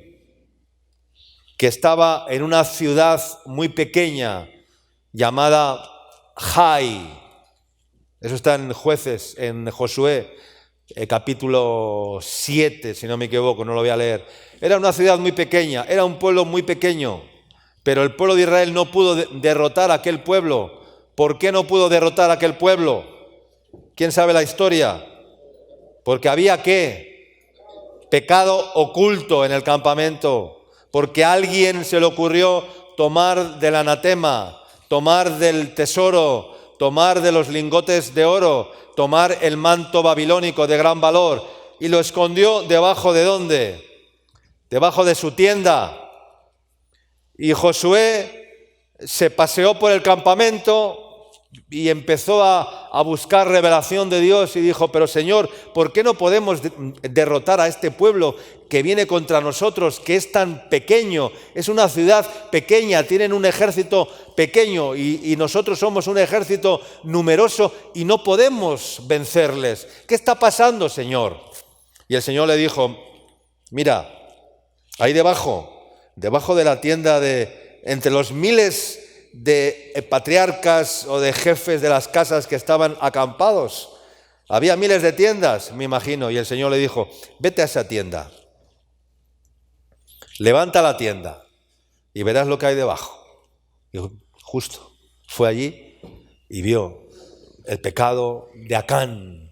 que estaba en una ciudad muy pequeña llamada Jai. Eso está en Jueces, en Josué, capítulo 7, si no me equivoco, no lo voy a leer. Era una ciudad muy pequeña, era un pueblo muy pequeño, pero el pueblo de Israel no pudo derrotar a aquel pueblo ¿Por qué no pudo derrotar a aquel pueblo? ¿Quién sabe la historia? Porque había ¿qué? Pecado oculto en el campamento. Porque a alguien se le ocurrió tomar del anatema, tomar del tesoro, tomar de los lingotes de oro, tomar el manto babilónico de gran valor y lo escondió debajo ¿de dónde? Debajo de su tienda. Y Josué se paseó por el campamento y empezó a buscar revelación de Dios y dijo, pero Señor, ¿por qué no podemos derrotar a este pueblo que viene contra nosotros, que es tan pequeño? Es una ciudad pequeña, tienen un ejército pequeño y nosotros somos un ejército numeroso y no podemos vencerles. ¿Qué está pasando, Señor? Y el Señor le dijo, mira, ahí debajo de la tienda entre los miles de patriarcas o de jefes de las casas que estaban acampados, había miles de tiendas, me imagino, y el Señor le dijo, vete a esa tienda, levanta la tienda y verás lo que hay debajo. Y justo fue allí y vio el pecado de Acán,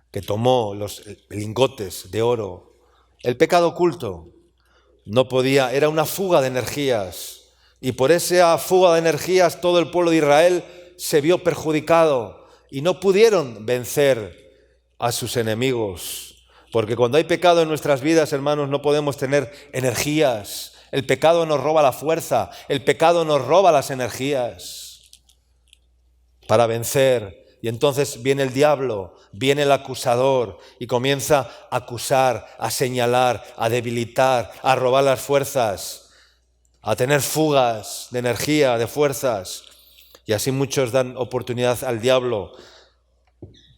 que tomó los lingotes de oro, el pecado oculto. No podía, era una fuga de energías. Y por esa fuga de energías todo el pueblo de Israel se vio perjudicado y no pudieron vencer a sus enemigos. Porque cuando hay pecado en nuestras vidas, hermanos, no podemos tener energías. El pecado nos roba la fuerza, el pecado nos roba las energías para vencer. Y entonces viene el diablo, viene el acusador y comienza a acusar, a señalar, a debilitar, a robar las fuerzas, a tener fugas de energía, de fuerzas. Y así muchos dan oportunidad al diablo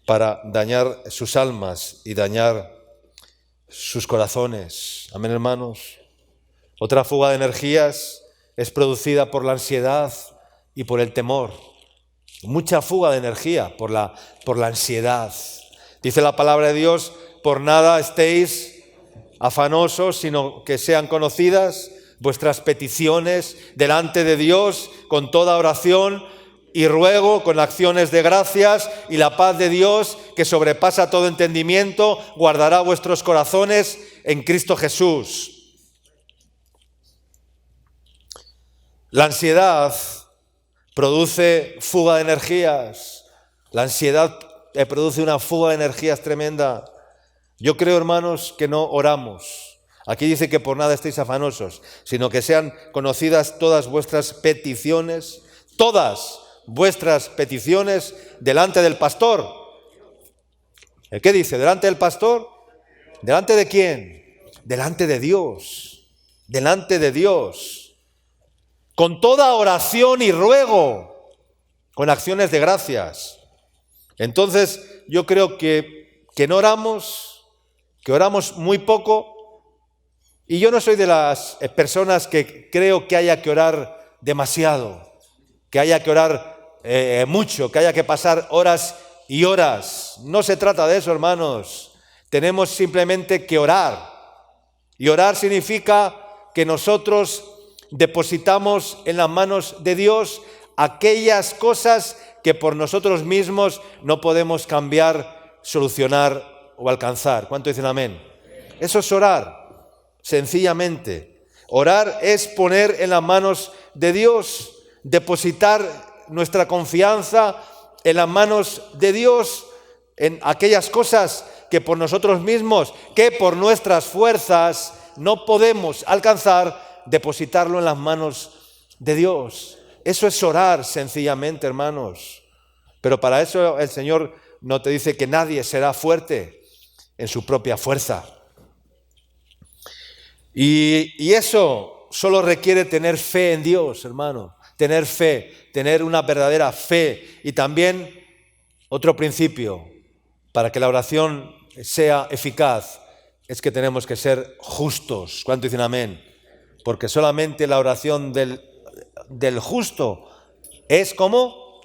para dañar sus almas y dañar sus corazones. Amén, hermanos. Otra fuga de energías es producida por la ansiedad y por el temor. Mucha fuga de energía por la ansiedad. Dice la palabra de Dios, por nada estéis afanosos, sino que sean conocidas vuestras peticiones delante de Dios con toda oración y ruego, con acciones de gracias, y la paz de Dios, que sobrepasa todo entendimiento, guardará vuestros corazones en Cristo Jesús. La ansiedad produce fuga de energías. La ansiedad produce una fuga de energías tremenda. Yo creo, hermanos, que no oramos. Aquí dice que por nada estéis afanosos, sino que sean conocidas todas vuestras peticiones, delante del pastor. ¿El qué dice? ¿Delante del pastor? ¿Delante de quién? Delante de Dios. Delante de Dios. Con toda oración y ruego, con acciones de gracias. Entonces, yo creo que no oramos, que oramos muy poco. Y yo no soy de las personas que creo que haya que orar demasiado, que haya que orar mucho, que haya que pasar horas y horas. No se trata de eso, hermanos. Tenemos simplemente que orar. Y orar significa que nosotros depositamos en las manos de Dios aquellas cosas que por nosotros mismos no podemos cambiar, solucionar o alcanzar. ¿Cuánto dicen amén? Eso es orar. Sencillamente, orar es poner en las manos de Dios, depositar nuestra confianza en las manos de Dios, en aquellas cosas que por nosotros mismos, que por nuestras fuerzas no podemos alcanzar, depositarlo en las manos de Dios. Eso es orar sencillamente, hermanos. Pero para eso el Señor no te dice que nadie será fuerte en su propia fuerza. Y eso solo requiere tener fe en Dios, hermano. Tener fe, tener una verdadera fe. Y también otro principio para que la oración sea eficaz es que tenemos que ser justos. ¿Cuánto dicen amén? Porque solamente la oración del justo es ¿cómo?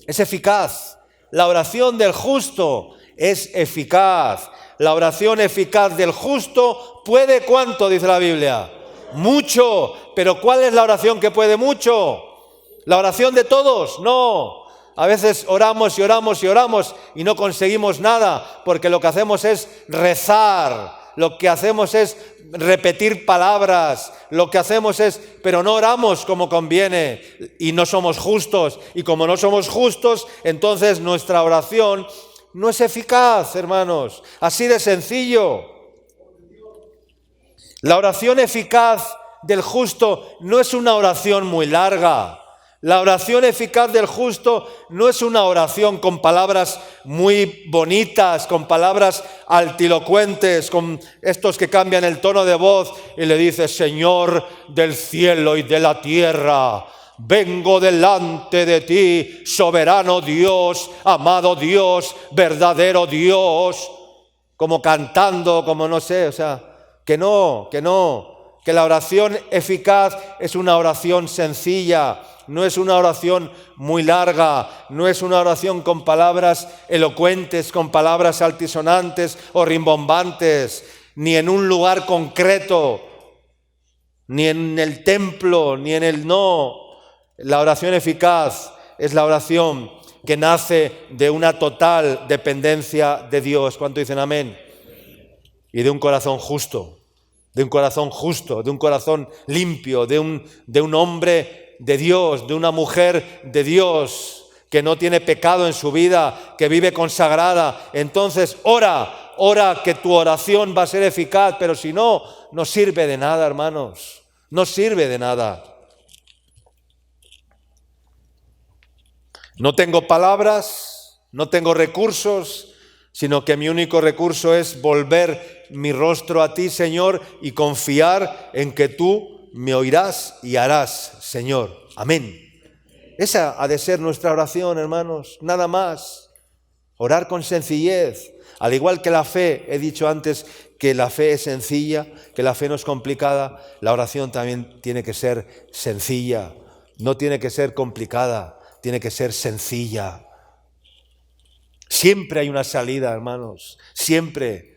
Es eficaz. La oración del justo es eficaz. La oración eficaz del justo puede ¿cuánto? Dice la Biblia. Mucho. Pero ¿cuál es la oración que puede mucho? ¿La oración de todos? No. A veces oramos y oramos y oramos y no conseguimos nada, porque lo que hacemos es rezar, lo que hacemos es repetir palabras, lo que hacemos es, pero no oramos como conviene y no somos justos. Y como no somos justos, entonces nuestra oración no es eficaz, hermanos. Así de sencillo. La oración eficaz del justo no es una oración muy larga. La oración eficaz del justo no es una oración con palabras muy bonitas, con palabras altilocuentes, con estos que cambian el tono de voz y le dices: Señor del cielo y de la tierra, vengo delante de ti, soberano Dios, amado Dios, verdadero Dios, como cantando, como no sé, o sea, que la oración eficaz es una oración sencilla. No es una oración muy larga, no es una oración con palabras elocuentes, con palabras altisonantes o rimbombantes, ni en un lugar concreto, ni en el templo, ni en el no. La oración eficaz es la oración que nace de una total dependencia de Dios. ¿Cuánto dicen amén? Y de un corazón justo, de un corazón limpio, de un hombre de Dios, de una mujer de Dios, que no tiene pecado en su vida, que vive consagrada. Entonces ora que tu oración va a ser eficaz, pero si no, no sirve de nada, hermanos, no sirve de nada. No tengo palabras, no tengo recursos, sino que mi único recurso es volver mi rostro a ti, Señor, y confiar en que tú me oirás y harás, Señor. Amén. Esa ha de ser nuestra oración, hermanos, nada más. Orar con sencillez. Al igual que la fe, he dicho antes que la fe es sencilla, que la fe no es complicada, la oración también tiene que ser sencilla. No tiene que ser complicada, tiene que ser sencilla. Siempre hay una salida, hermanos, siempre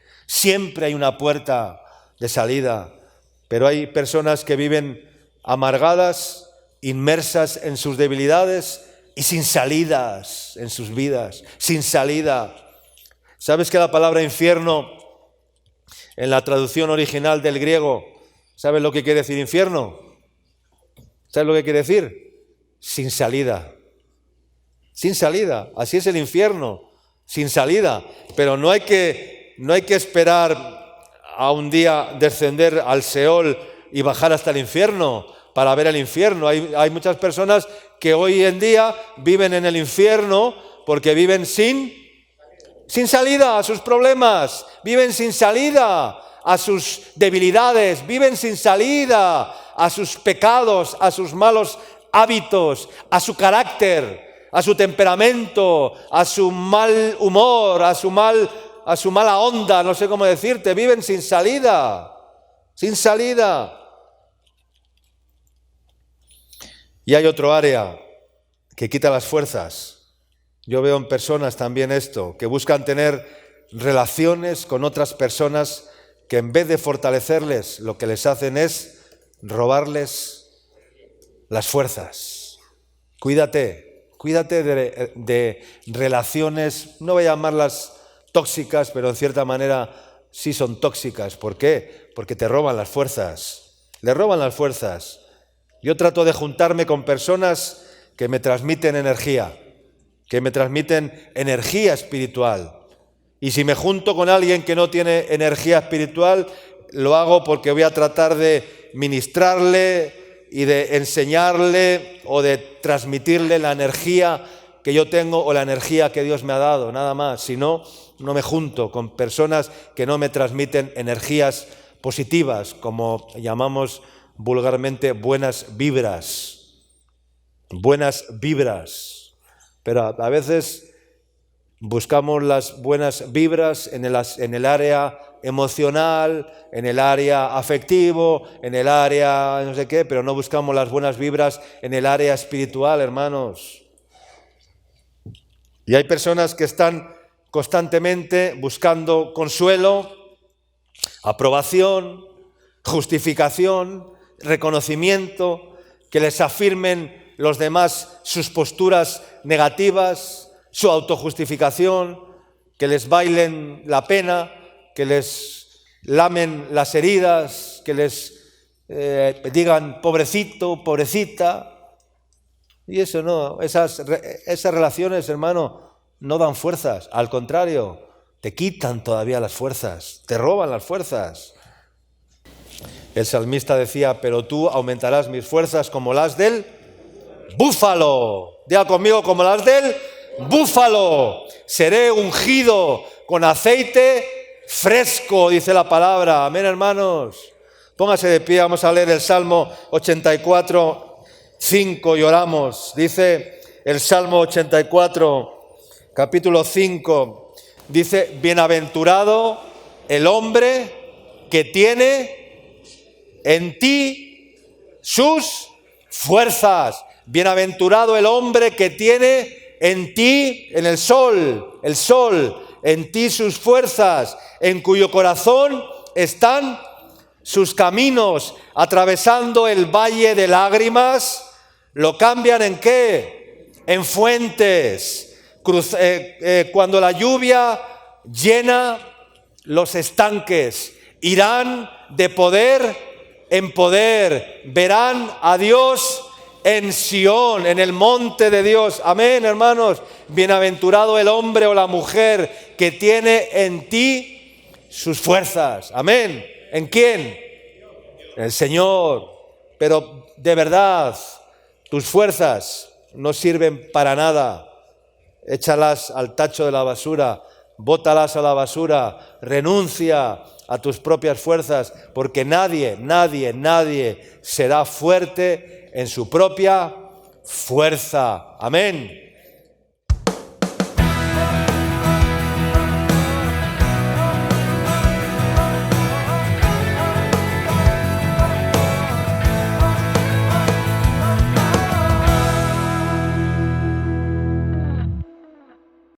hay una puerta de salida. Pero hay personas que viven amargadas, inmersas en sus debilidades y sin salidas en sus vidas, sin salida. ¿Sabes que la palabra infierno, en la traducción original del griego, ¿sabes lo que quiere decir infierno? ¿Sabes lo que quiere decir? Sin salida. Sin salida, así es el infierno, sin salida. Pero no hay que esperar a un día descender al Seol y bajar hasta el infierno para ver el infierno. Hay muchas personas que hoy en día viven en el infierno porque viven sin salida a sus problemas, viven sin salida a sus debilidades, viven sin salida a sus pecados, a sus malos hábitos, a su carácter, a su temperamento, a su mal humor, a su mala onda, no sé cómo decirte. Viven sin salida, sin salida. Y hay otro área que quita las fuerzas. Yo veo en personas también esto, que buscan tener relaciones con otras personas que en vez de fortalecerles, lo que les hacen es robarles las fuerzas. Cuídate de relaciones, no voy a llamarlas tóxicas, pero en cierta manera sí son tóxicas. ¿Por qué? Porque te roban las fuerzas. Le roban las fuerzas. Yo trato de juntarme con personas que me transmiten energía, espiritual. Y si me junto con alguien que no tiene energía espiritual, lo hago porque voy a tratar de ministrarle y de enseñarle o de transmitirle la energía que yo tengo o la energía que Dios me ha dado, nada más. Si no, no me junto con personas que no me transmiten energías positivas, como llamamos vulgarmente buenas vibras. Buenas vibras. Pero a veces buscamos las buenas vibras en el área emocional, en el área afectivo, en el área no sé qué, pero no buscamos las buenas vibras en el área espiritual, hermanos. Y hay personas que están constantemente buscando consuelo, aprobación, justificación, reconocimiento, que les afirmen los demás sus posturas negativas, su autojustificación, que les bailen la pena, que les lamen las heridas, que les digan pobrecito, pobrecita. Y eso no, esas relaciones, hermano, no dan fuerzas. Al contrario, te quitan todavía las fuerzas, te roban las fuerzas. El salmista decía, pero tú aumentarás mis fuerzas como las del búfalo. Diga conmigo, como las del búfalo. Seré ungido con aceite fresco, dice la palabra. Amén, hermanos. Póngase de pie, vamos a leer el Salmo 84, 5 y oramos. Dice el Salmo 84, capítulo 5, dice, bienaventurado el hombre que tiene en ti sus fuerzas. Bienaventurado el hombre que tiene en ti, en el sol, en ti sus fuerzas, en cuyo corazón están sus caminos. Atravesando el valle de lágrimas, ¿lo cambian en qué? En fuentes. Cuando la lluvia llena los estanques, irán de poder en poder, verán a Dios en Sión, en el monte de Dios. Amén, hermanos. Bienaventurado el hombre o la mujer que tiene en ti sus fuerzas. Amén. ¿En quién? En el Señor. Pero de verdad, tus fuerzas no sirven para nada. Échalas al tacho de la basura, bótalas a la basura, renuncia a tus propias fuerzas, porque nadie será fuerte en su propia fuerza. Amén.